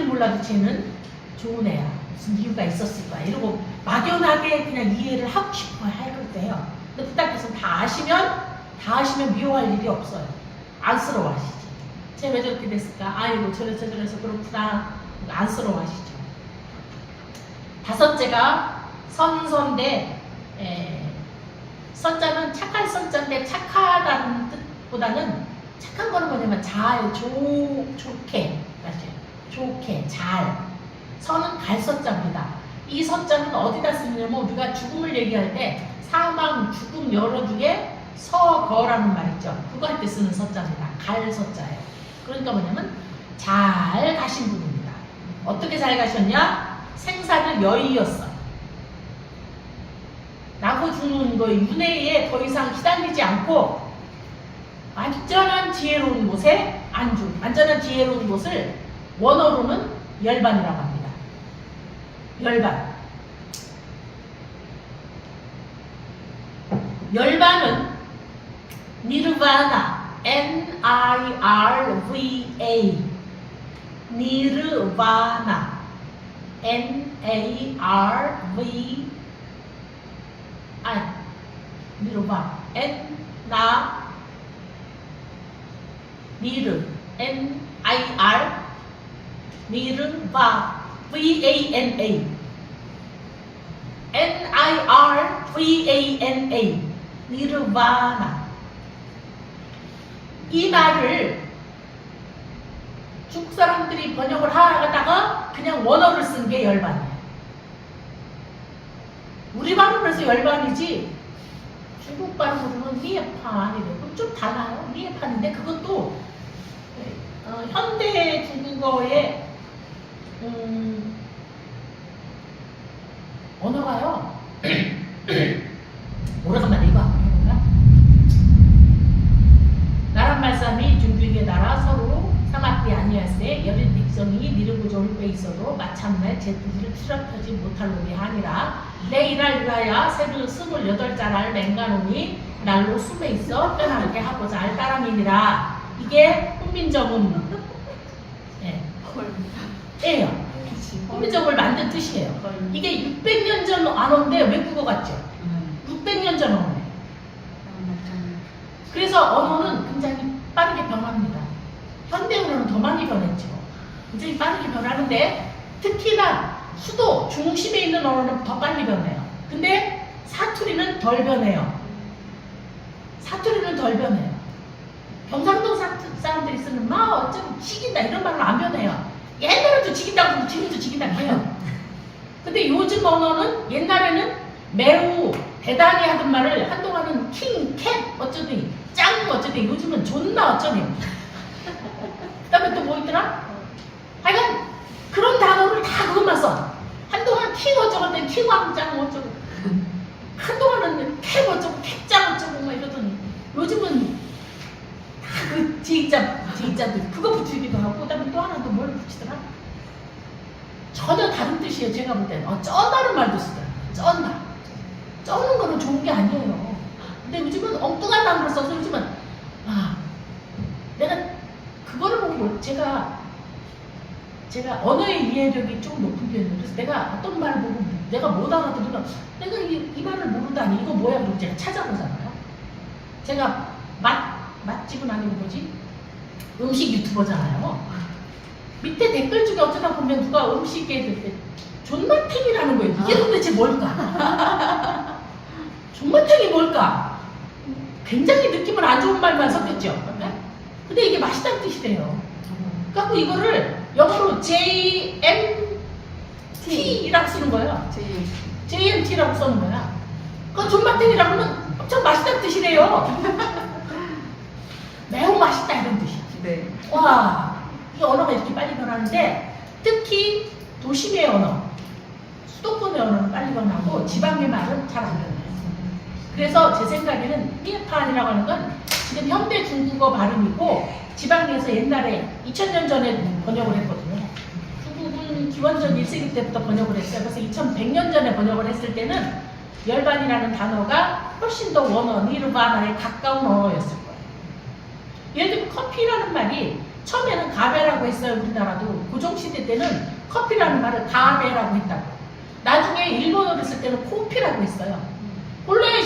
몰라도 쟤는 좋은 애야. 무슨 이유가 있었을 거야. 이러고 막연하게 그냥 이해를 하고 싶어 할 때요. 근데 부탁해서 다 아시면 미워할 일이 없어요. 안쓰러워하시지. 쟤 왜 저렇게 됐을까? 아이고 저래서 그렇구나. 안쓰러워하시죠. 5째가 선선대. 선자는 착할 선자인데, 착하다는 뜻보다는 착한 거는 뭐냐면 좋게, 잘. 선은 갈선자입니다. 이 선자는 어디다 쓰냐면 우리가 죽음을 얘기할 때 사망, 죽음 여러 중에 서거라는 말 있죠. 그거 할 때 쓰는 선자입니다. 갈선자예요. 그러니까 뭐냐면 잘 가신 분입니다. 어떻게 잘 가셨냐? 생사를 여의었어. 나고 죽는 거에 윤회에 더 이상 시달리지 않고 완전한 지혜로운 곳에 안주, 완전한 지혜로운 곳을 원어로는 열반이라고 합니다. 열반. 열반은 니르바나, N-I-R-V-A, 니르바나, N-A-R-V, 니르바, N-나, 니르, N-I-R, 니르바, V-A-N-A, N-I-R-V-A-N-A, 니르바나. 이 말을 중국 사람들이 번역을 하다가 그냥 원어를 쓴 게 열반이에요. 우리 발음으로 해서 열반이지 중국 발음으로는 니에판이래요. 좀 달라요. 니에판인데 그것도 현대 중국어의 언어가요. 오래간만에 이거 한번 해볼까? 나란 말씀이 중국의 나라 서로 상합이 아니하세 여린 백성이 니르고 좋을 때 있어도 마침내 제 뜻을 추락하지 못할 놈이 아니라 내 일할 위하여 새로 28자랄 맹가놈이 날로 숨에 있어 편하게 하고자 할 따름이니라. 이게 훈민정음 예요. 훈민정음을 만든 뜻이에요. 이게 600년 전 언어인데 외국어 같죠? 600년 전 언어예요. 그래서 언어는 굉장히 빠르게 변합니다. 현대 언어는 더 많이 변했죠. 굉장히 빠르게 변하는데 특히나 수도 중심에 있는 언어는 더 빨리 변해요. 근데 사투리는 덜 변해요. 사투리는 덜 변해요. 경상도 사람들이 쓰는 막 어쩜 지긴다 이런 말은 안 변해요. 옛날에도 지긴다고 하면 지금도 지긴다고 해요. 근데 요즘 언어는 옛날에는 매우 대단히 하던 말을 한동안은 킹, 캣 어쩌니 짱 어쩌니 요즘은 존나 어쩌니 그 다음에 또 뭐 있더라? 하여간 그런 단어를 다 그것만 써. 한동안 킹 어쩌고 할 땐 킹왕 짱 어쩌고 한동안은 캣 어쩌고 캣짱 어쩌고 막 이러더니 요즘은 다 그 지자들 그거 붙이기도 하고 그 다음에 또 하나 또 뭘 붙이더라? 전혀 다른 뜻이에요. 제가 볼 때는 쩐다는 말도 쓰더라고요. 쩐다. 쩌는 거는 좋은 게 아니에요. 근데 요즘은 엉뚱한 단어를 써서 요즘은 내가 그거를 보고 제가 언어의 이해력이 좀 높은 편이에요. 그래서 내가 어떤 말을 보고 내가 못 알아들으면 내가 이 말을 모르다니 이거 뭐야 그러고 제가 찾아보잖아요. 제가 맛집은 아니고 뭐지? 음식 유튜버잖아요. 밑에 댓글 중에 어쩌다 보면 누가 음식에 될 때 존맛탱이라는 거예요. 이게 도대체 뭘까? 존맛탱이 뭘까? 굉장히 느낌은 안 좋은 말만 섞였죠. 네? 근데 이게 맛있다는 뜻이 돼요. 그래서 이거를 영어로 JMT라고 쓰는 거예요. JMT라고 쓰는 거야. 그 존맛탱이라고 하면 엄청 맛있다는 뜻이래요. 매우 맛있다 이런 뜻이야.
네.
와, 이 언어가 이렇게 빨리 변하는데 특히 도심의 언어, 수도권의 언어는 빨리 변하고 지방의 말은 잘 안 변해요. 그래서 제 생각에는 피에판이라고 하는 건 지금 현대 중국어 발음이고 지방에서 옛날에 2000년 전에 번역을 했거든요. 중국은 기원전 1세기 때부터 번역을 했어요. 그래서 2100년 전에 번역을 했을 때는 열반이라는 단어가 훨씬 더 원어, 니르바나에 가까운 언어였을 거예요. 예를 들면 커피라는 말이 처음에는 가베라고 했어요. 우리나라도 고종시대 때는 커피라는 말을 가베라고 했다고. 나중에 일본어를 쓸 때는 코피라고 했어요. 원래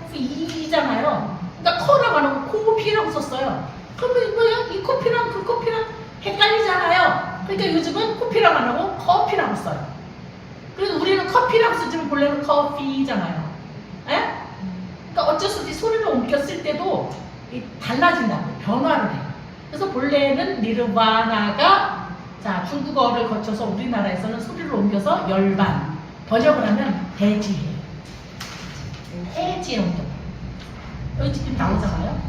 COFFE잖아요. 그러니까 커라고 안 하고 코피라고 썼어요. 그러면 뭐야? 이 커피랑 그 커피랑 헷갈리잖아요. 그러니까 요즘은 코피라고 안 하고 커피라고 써요. 그래서 우리는 커피라고 쓰지만 본래는 커피잖아요. 에? 그러니까 어쩔 수 없이 소리를 옮겨 쓸 때도 달라진다고 변화를 해요. 그래서 본래는 니르바나가 자 중국어를 거쳐서 우리나라에서는 소리를 옮겨서 열반 번역을 하면 대지해. 대지에 옮겨. 여기 지금 나오잖아요.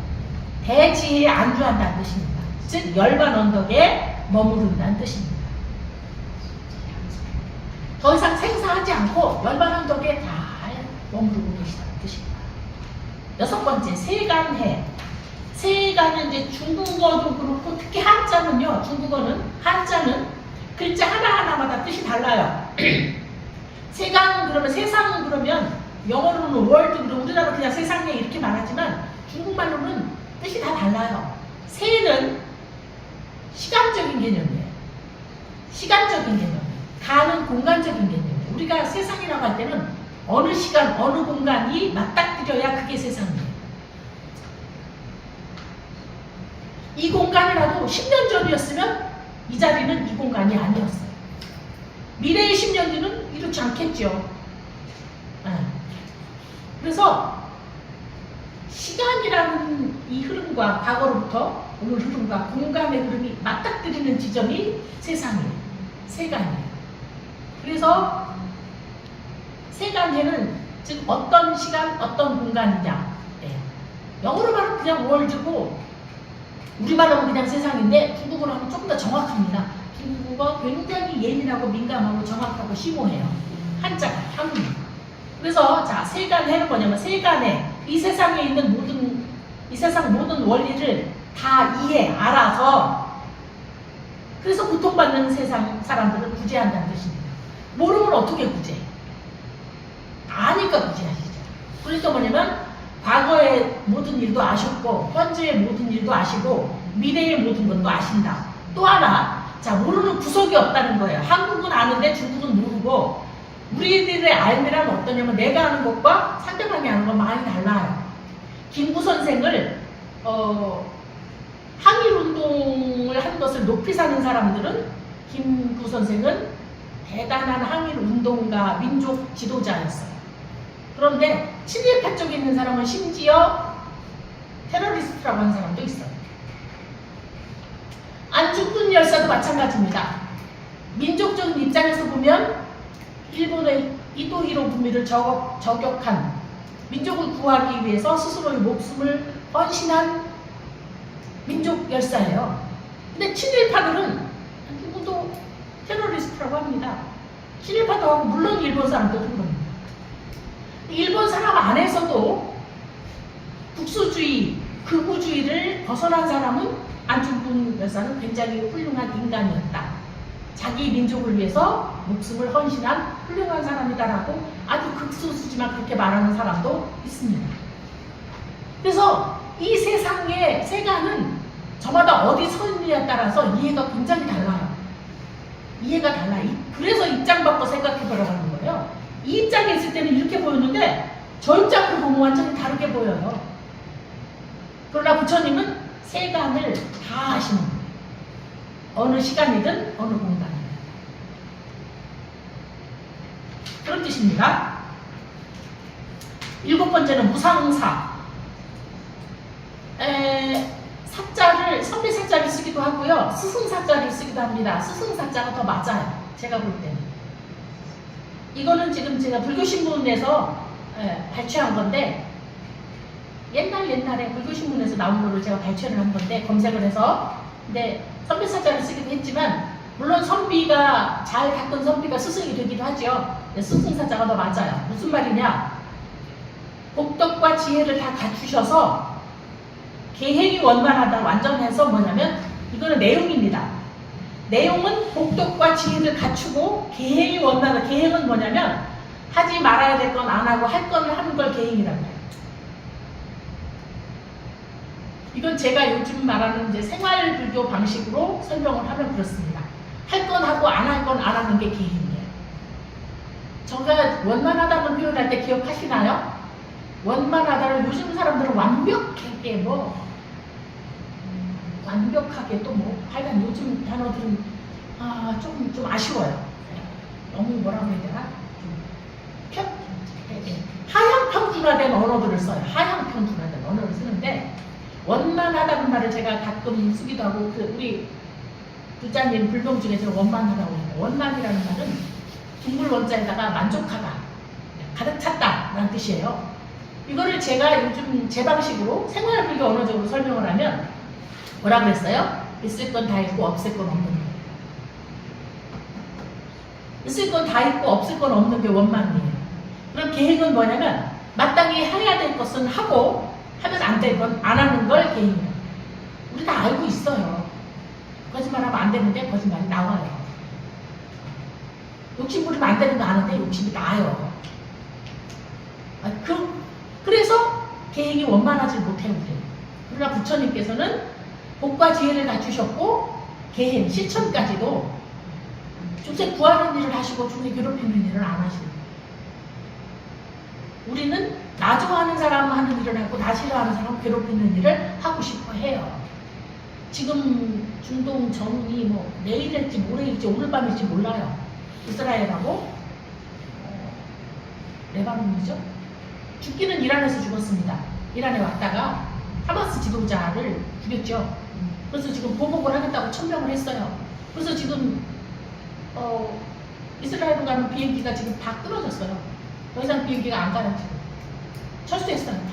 대지에 안주한다는 뜻입니다. 즉 열반 언덕에 머무른다는 뜻입니다. 더 이상 생사하지 않고 열반 언덕에 잘 머무르고 계시다는 뜻입니다. 6번째 세간해. 세간은 이제 중국어도 그렇고 특히 한자는요. 중국어는 한자는 글자 하나하나마다 뜻이 달라요. 세상 그러면 세상 그러면 영어로는 월드 그러면 우리나라 그냥 세상에 이렇게 말하지만 중국말로는 뜻이 다 달라요. 세는 시간적인 개념이에요. 시간적인 개념. 가는 공간적인 개념이에요. 우리가 세상이라고 할 때는 어느 시간, 어느 공간이 맞닥뜨려야 그게 세상이에요. 이 공간이라도 10년 전이었으면 이 자리는 이 공간이 아니었어요. 미래의 10년 뒤는 이렇지 않겠죠. 그래서 시간이라는 이 흐름과 과거로부터 오늘 흐름과 공간의 흐름이 맞닥뜨리는 지점이 세상이에요. 세간이에요. 그래서 세간에는 즉 어떤 시간, 어떤 공간이냐. 영어로 말하면 그냥 월드고 우리말로 하면 그냥 세상인데 중국어로 하면 조금 더 정확합니다. 중국어 굉장히 예민하고 민감하고 정확하고 심오해요. 한자가 한문. 그래서 자 세간해는 뭐냐면 세간에 이 세상에 있는 이 세상 모든 원리를 다 알아서 그래서 고통받는 세상 사람들을 구제한다는 뜻입니다. 모르면 어떻게 구제? 아니까 구제하시죠. 그러니까 뭐냐면 과거의 모든 일도 아셨고 현재의 모든 일도 아시고 미래의 모든 것도 아신다. 또 하나 자 모르는 구석이 없다는 거예요. 한국은 아는데 중국은 모르고 우리들의 알미란 어떠냐면 내가 아는 것과 상대방이 아는 건 많이 달라요. 김구 선생을 항일운동을 한 것을 높이 사는 사람들은 김구 선생은 대단한 항일운동가 민족 지도자였어요. 그런데 친일파 쪽에 있는 사람은 심지어 테러리스트라고 하는 사람도 있어요. 안중근 열사도 마찬가지입니다. 민족적인 입장에서 보면 일본의 이토 히로부미를 저격한 민족을 구하기 위해서 스스로의 목숨을 헌신한 민족 열사예요. 근데 친일파들은 누구도 테러리스트라고 합니다. 친일파도 하고 물론 일본 사람도 그럽니다. 일본 사람 안에서도 국수주의, 극우주의를 벗어난 사람은 안중근 열사는 굉장히 훌륭한 인간이었다. 자기 민족을 위해서 목숨을 헌신한 훌륭한 사람이다라고 아주 극소수지만 그렇게 말하는 사람도 있습니다. 그래서 이 세상의 세간은 저마다 어디 서 있느냐에 따라서 이해가 굉장히 달라요. 이해가 달라요. 그래서 입장 바꿔 생각해보라고 하는 거예요. 이 입장에 있을 때는 이렇게 보였는데 저 입장으로 보면 완전히 다르게 보여요. 그러나 부처님은 세간을 다 아시는 거예요. 어느 시간이든 어느 공간이든 그런 뜻입니다. 7번째는 무상사. 사자를 선비사자를 쓰기도 하고요. 스승사자를 쓰기도 합니다. 스승사자가 더 맞아요. 제가 볼 때는. 이거는 지금 제가 불교신문에서 발췌한 건데 옛날에 불교신문에서 나온 거를 제가 발췌를 한 건데 검색을 해서 근데 선비사자를 쓰기도 했지만 물론 선비가 잘 닦은 선비가 스승이 되기도 하죠. 스승사자가 더 맞아요. 무슨 말이냐? 복덕과 지혜를 다 갖추셔서 계행이 원만하다 완전해서 뭐냐면 이거는 내용입니다. 내용은 복덕과 지혜를 갖추고 계행이 원만하다. 계행은 뭐냐면 하지 말아야 될 건 안 하고 할 건 하는 걸 계행이라고 해요. 이건 제가 요즘 말하는 이제 생활불교 방식으로 설명을 하면 그렇습니다. 할 건 하고 안 할 건 안 하는 게 계행이에요. 제가 원만하다는 표현할 때 기억하시나요? 원만하다를 요즘 사람들은 완벽하게 완벽하게 또 하여간 요즘 단어들은 좀 아쉬워요. 너무 뭐라고 해야 되나? 하향평준화된 언어들을 써요. 하향평준화된 언어를 쓰는데 원만하다는 말을 제가 가끔 쓰기도 하고 우리 부자님 불명 중에서 원만하다고 해요. 원만이라는 말은 둥글 원자에다가 만족하다, 가득 찼다 라는 뜻이에요. 이거를 제가 요즘 제 방식으로 생활불교 언어적으로 설명을 하면 뭐라 그랬어요? 있을 건 다 있고 없을 건 없는 거. 있을 건 다 있고 없을 건 없는 게 원만이에요. 그럼 계획은 뭐냐면 마땅히 해야 될 것은 하고 하면 안 될 건 안 하는 걸 계획이에요. 우리 다 알고 있어요. 거짓말하면 안 되는데 거짓말이 나와요. 욕심 부리면 안 되는 거 아는데 욕심이 나요. 그래서 계획이 원만하지 못해요. 그러나 부처님께서는 복과 지혜를 갖추셨고 계획, 실천까지도 중세 구하는 일을 하시고 중세 괴롭히는 일을 안 하시는 거예요. 우리는 나 좋아하는 사람 하는 일을 하고 나 싫어하는 사람 괴롭히는 일을 하고 싶어 해요. 지금 중동 정이 뭐 내일일지 모레일지 오늘 밤일지 몰라요. 이스라엘하고 레바논이죠. 죽기는 이란에서 죽었습니다. 이란에 왔다가 하마스 지도자를 죽였죠. 그래서 지금 보복을 하겠다고 천명을 했어요. 그래서 지금 이스라엘로 가는 비행기가 지금 다 끊어졌어요. 더 이상 비행기가 안 가요. 지금 철수했어요. 다들.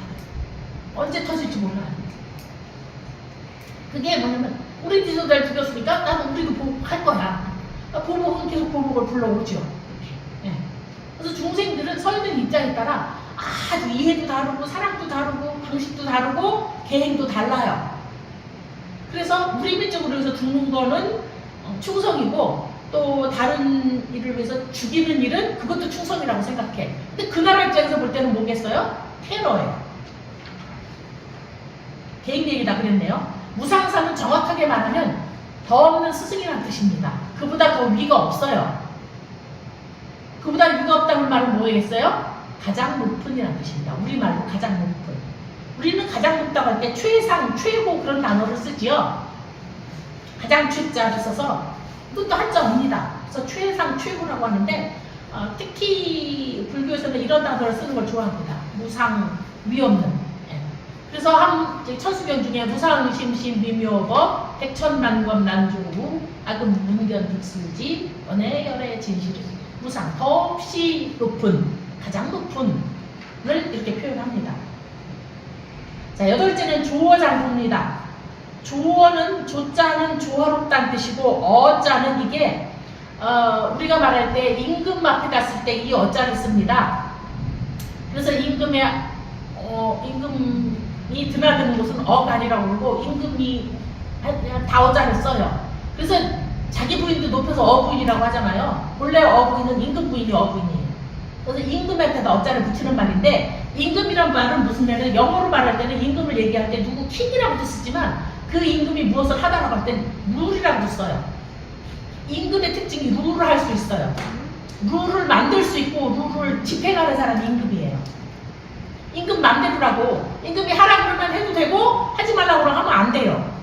언제 터질지 몰라요. 그게 뭐냐면 우리 지도자를 죽였으니까 나는 우리도 보복할 거야. 보복은 계속 보복을 불러오죠. 네. 그래서 중생들은 서 있는 입장에 따라 아주 이해도 다르고 사랑도 다르고 방식도 다르고 계획도 달라요. 그래서 우리 민족으로 해서 죽는 거는 충성이고 또 다른 일을 위해서 죽이는 일은 그것도 충성이라고 생각해. 근데 그 나라 입장에서 볼 때는 뭐겠어요? 테러예요. 계획 얘기다 그랬네요. 무상사는 정확하게 말하면 더 없는 스승이라는 뜻입니다. 그보다 더 위가 없어요. 그보다 위가 없다는 말은 뭐겠어요? 가장 높은이라는 뜻입니다. 우리말로 가장 높은. 우리는 가장 높다고 할 때 최상, 최고 그런 단어를 쓰지요. 가장 최자를 써서 그것도 한자입니다. 그래서 최상, 최고라고 하는데 특히 불교에서는 이런 단어를 쓰는 걸 좋아합니다. 무상, 위 없는. 그래서 천수경 중에 무상심심 미묘법 백천만권 난조구 악음 문견 득수지 원해열의 진실이 무상 더없이 높은 가장 높은을 이렇게 표현합니다. 자, 여덟째는 조어장구입니다. 조어는 조자는 조화롭다는 뜻이고 어자는 이게 우리가 말할 때 임금 앞에 갔을 때 이 어자를 씁니다. 그래서 임금이 드나드는 곳은 어간이라고 그러고 임금이 다어자를 써요. 그래서 자기 부인도 높여서 어부인이라고 하잖아요. 원래 어부인은 임금 부인이 어부인이에요. 그래서 임금한테다 어자를 붙이는 말인데 임금이란 말은 무슨 말이냐면 영어로 말할 때는 임금을 얘기할 때 누구 킹이라고도 쓰지만 그 임금이 무엇을 하다라고 할 땐 룰이라고도 써요. 임금의 특징이 룰을 할 수 있어요. 룰을 만들 수 있고 룰을 집행하는 사람이 임금이에요. 임금 맘대로라고 임금이 하라 그러면 해도 되고 하지 말라고 하면 안 돼요.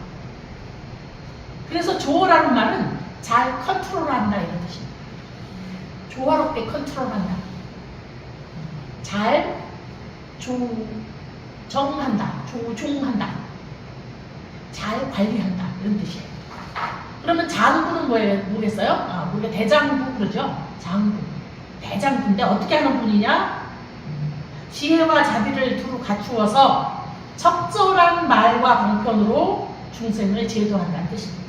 그래서 조어라는 말은 잘 컨트롤한다 이런 뜻입니다. 조화롭게 컨트롤한다. 잘 정한다. 조종한다. 잘 관리한다 이런 뜻이에요. 그러면 장부는 뭐겠어요? 우리가 대장부 그러죠. 장부. 대장부인데 어떻게 하는 분이냐? 지혜와 자비를 두루 갖추어서 적절한 말과 방편으로 중생을 제도한다는 뜻입니다.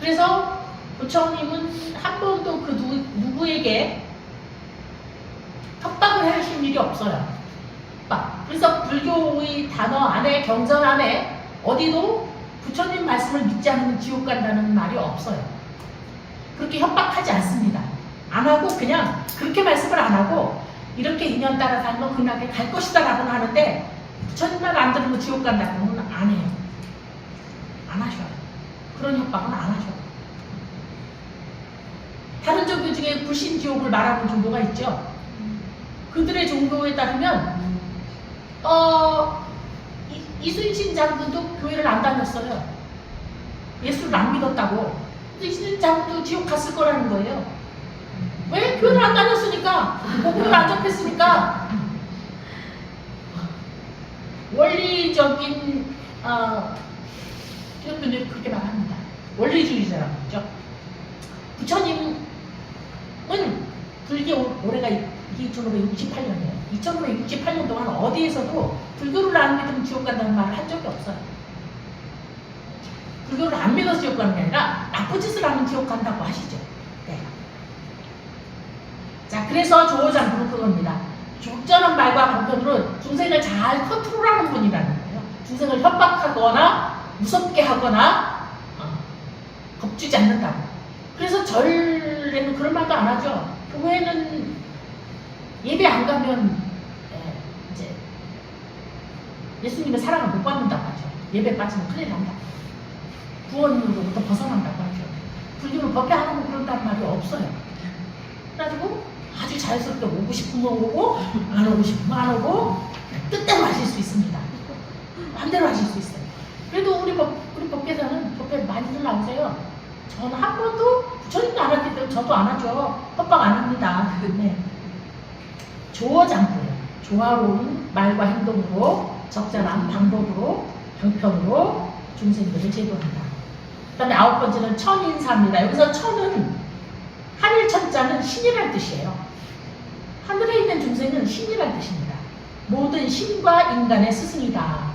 그래서 부처님은 한 번도 그 누구에게 협박을 하신 일이 없어요. 협박. 그래서 불교의 단어 안에 경전 안에 어디도 부처님 말씀을 믿지 않으면 지옥 간다는 말이 없어요. 그렇게 협박하지 않습니다. 안 하고 그냥 그렇게 말씀을 안 하고 이렇게 인연 따라 살면 그날에 갈 것이다 라고는 하는데 부처님 말 안 들으면 지옥 간다고는 안 해요. 안 하셔요. 그런 협박은 안 하셔요. 다른 종교 중에 불신지옥을 말하는 종교가 있죠. 그들의 종교에 따르면 이순신 장군도 교회를 안 다녔어요. 예수를 안 믿었다고. 근데 이순신 장군도 지옥 갔을 거라는 거예요. 왜? 교회를 안 다녔으니까, 복음을 안 접했으니까. 원리적인 기독교는 그렇게 말합니다. 원리주의자라고 그러죠. 부처님은 불교 올해가 2568년이에요. 2568년 동안 어디에서도 불교를 안 믿으면 지옥 간다는 말을 한 적이 없어요. 불교를 안 믿어서 지옥 가는 게 아니라 나쁜 짓을 하면 지옥 간다고 하시죠. 네. 자, 그래서 조어장부는 그겁니다. 적절한 말과 방편으로 중생을 잘 컨트롤하는 분이라는 거예요. 중생을 협박하거나 무섭게 하거나 겁주지 않는다고. 그래서 절 때는 그런 말도 안 하죠. 교회는 예배 안 가면 이제 예수님의 사랑을 못 받는다고 하죠. 예배 빠지면 큰일 난다. 구원으로부터 벗어난다고 하죠. 불교는 법회 안 하고 그런다는 말이 없어요. 그래가지고 아주 자연스럽게 오고 싶으면 오고 안 오고 싶으면 안 오고 뜻대로 하실 수 있습니다. 마음대로 하실 수 있어요. 그래도 우리 법계에서는 법회 많이들 나오세요. 저는 한 번도 부처님도 안 했기 때문에 저도 안 하죠. 협박 안 합니다. 네. 조어장구예요. 조화로운 말과 행동으로 적절한 방법으로 형편으로 중생들을 제도한다. 그 다음에 9번째는 천인사입니다. 여기서 천은 하늘 천자는 신이란 뜻이에요. 하늘에 있는 중생은 신이란 뜻입니다. 모든 신과 인간의 스승이다.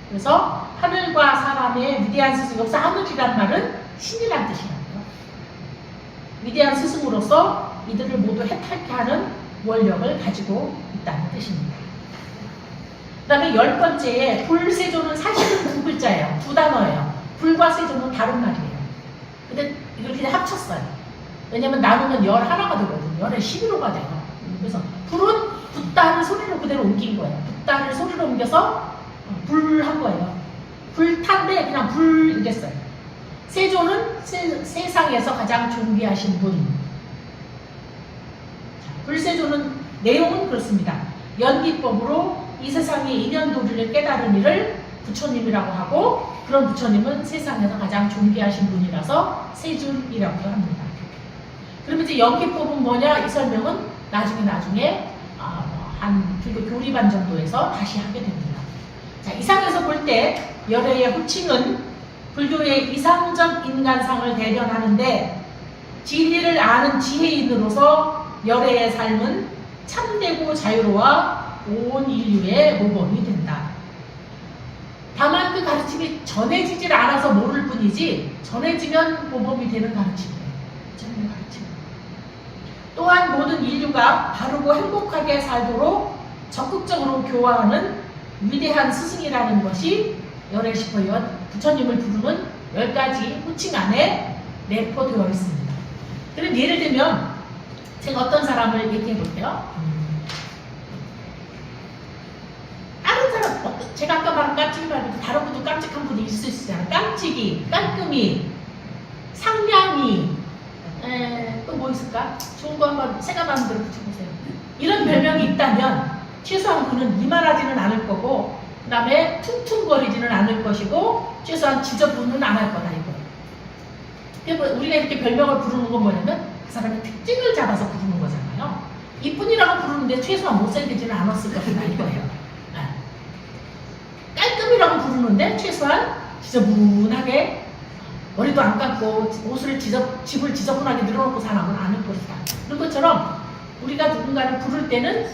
그래서 하늘과 사람의 위대한 스승, 여기서 하늘이란 말은 신이란 뜻이라고요. 위대한 스승으로서 이들을 모두 해탈케 하는 원력을 가지고 있다는 뜻입니다. 그 다음에 10번째에 불세조는 사실은 두 글자예요. 두 단어예요. 불과 세조는 다른 말이에요. 근데 이걸 그냥 합쳤어요. 왜냐면 나누면 11가 되거든요. 11호가 돼요. 그래서 불은 붓다를 소리로 그대로 옮긴 거예요. 붓다를 소리로 옮겨서 불한 거예요. 불탄데 그냥 불 이렇게 써요. 세조는 세상에서 가장 존귀하신 분. 불세조는 내용은 그렇습니다. 연기법으로 이 세상의 인연도리를 깨달은 이를 부처님이라고 하고, 그런 부처님은 세상에서 가장 존귀하신 분이라서 세준이라고 합니다. 그러면 이제 연기법은 뭐냐? 이 설명은 나중에 한 불교 교리반 정도에서 다시 하게 됩니다. 자, 이상에서 볼 때 열애의 호칭은 불교의 이상적 인간상을 대변하는데, 진리를 아는 지혜인으로서 열애의 삶은 참되고 자유로워 온 인류의 모범이 된다. 다만 그 가르침이 전해지질 않아서 모를 뿐이지, 전해지면 모범이 되는 가르침이에요. 전의 가르침. 또한 모든 인류가 바르고 행복하게 살도록 적극적으로 교화하는 위대한 스승이라는 것이 열애시퍼 부처님을 부르는 10가지 호칭 안에 내포되어 있습니다. 그럼 예를 들면 제가 어떤 사람을 얘기해 볼게요. 다른 사람, 제가 아까 말한 깜찍이 말고 다른 분도 깜찍한 분이 있을 수 있잖아요. 깜찍이, 깔끔이, 상냥이, 또 뭐 있을까? 좋은 거 한번 생각하는 대로 붙여보세요. 이런 별명이 있다면 최소한 그는 이만하지는 않을 거고, 그 다음에 퉁퉁거리지는 않을 것이고, 최소한 지저분은 안 할 거다 이거예요. 우리가 이렇게 별명을 부르는 건 뭐냐면 그 사람의 특징을 잡아서 부르는 거잖아요. 이쁜이라고 부르는데 최소한 못생기지는 않았을 것이다 이거예요. 깔끔이라고 부르는데 최소한 지저분하게 머리도 안 감고 옷을 집을 지저분하게 늘어놓고 사람은 않을 것이다. 그런 것처럼 우리가 누군가를 부를 때는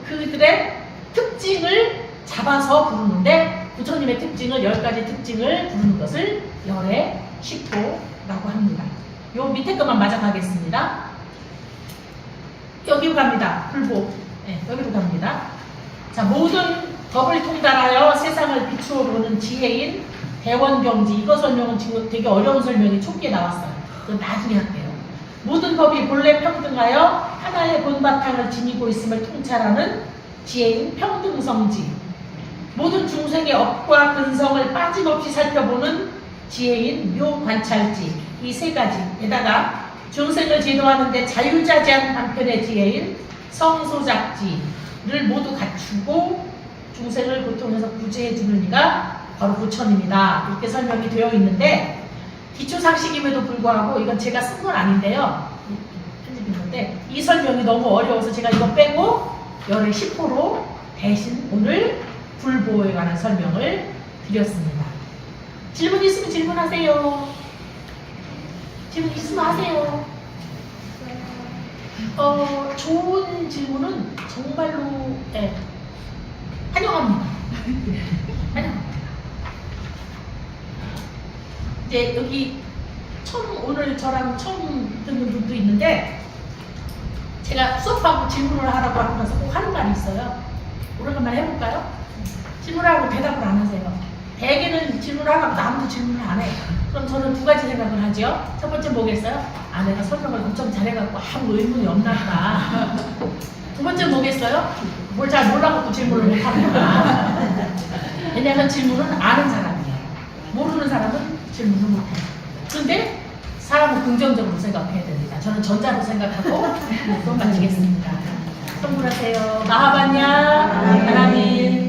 그들의 특징을 잡아서 부르는데, 부처님의 특징을 10가지 특징을 부르는 것을 열애 식토라고 합니다. 요 밑에 것만 맞아가겠습니다. 여기로 갑니다. 불보. 네, 여기로 갑니다. 자, 모든 법을 통달하여 세상을 비추어 보는 지혜인 대원경지. 이거 설명은 지금 되게 어려운 설명이 초기에 나왔어요. 그건 나중에 할게요. 모든 법이 본래 평등하여 하나의 본바탕을 지니고 있음을 통찰하는 지혜인 평등성지. 모든 중생의 업과 근성을 빠짐없이 살펴보는 지혜인 묘관찰지. 이 3가지에다가 중생을 제도하는데 자유자재한 방편의 지혜인 성소작지를 모두 갖추고 중생을 고통에서 구제해주는 이가 바로 부처님이다. 이렇게 설명이 되어 있는데, 기초상식임에도 불구하고 이건 제가 쓴 건 아닌데요. 편집했는데 이 설명이 너무 어려워서 제가 이거 빼고 열애 10호로 대신 오늘 불보에 관한 설명을 드렸습니다. 질문 있으면 질문하세요. 질문 있으면 하세요. 좋은 질문은 정말로 환영합니다. 환영합니다. 이제 여기 오늘 저랑 처음 듣는 분도 있는데, 제가 수업하고 질문을 하라고 하면서 꼭 하는 말이 있어요. 오래간만에 해볼까요? 질문하고 대답을 안 하세요. 대개는 질문을 하면 아무도 질문을 안 해. 그럼 저는 두 가지 생각을 하죠. 첫 번째 뭐겠어요? 아, 내가 설명을 엄청 잘해갖고 아무 의문이 없나 보다. 두 번째 뭐겠어요? 뭘 잘 몰라갖고 질문을 못하는구나. 왜냐하면 질문은 아는 사람이에요. 모르는 사람은 질문을 못해요. 그런데 사람은 긍정적으로 생각해야 됩니다. 저는 전자로 생각하고 또 마치겠습니다. 성불하세요. 마하반야 하나님.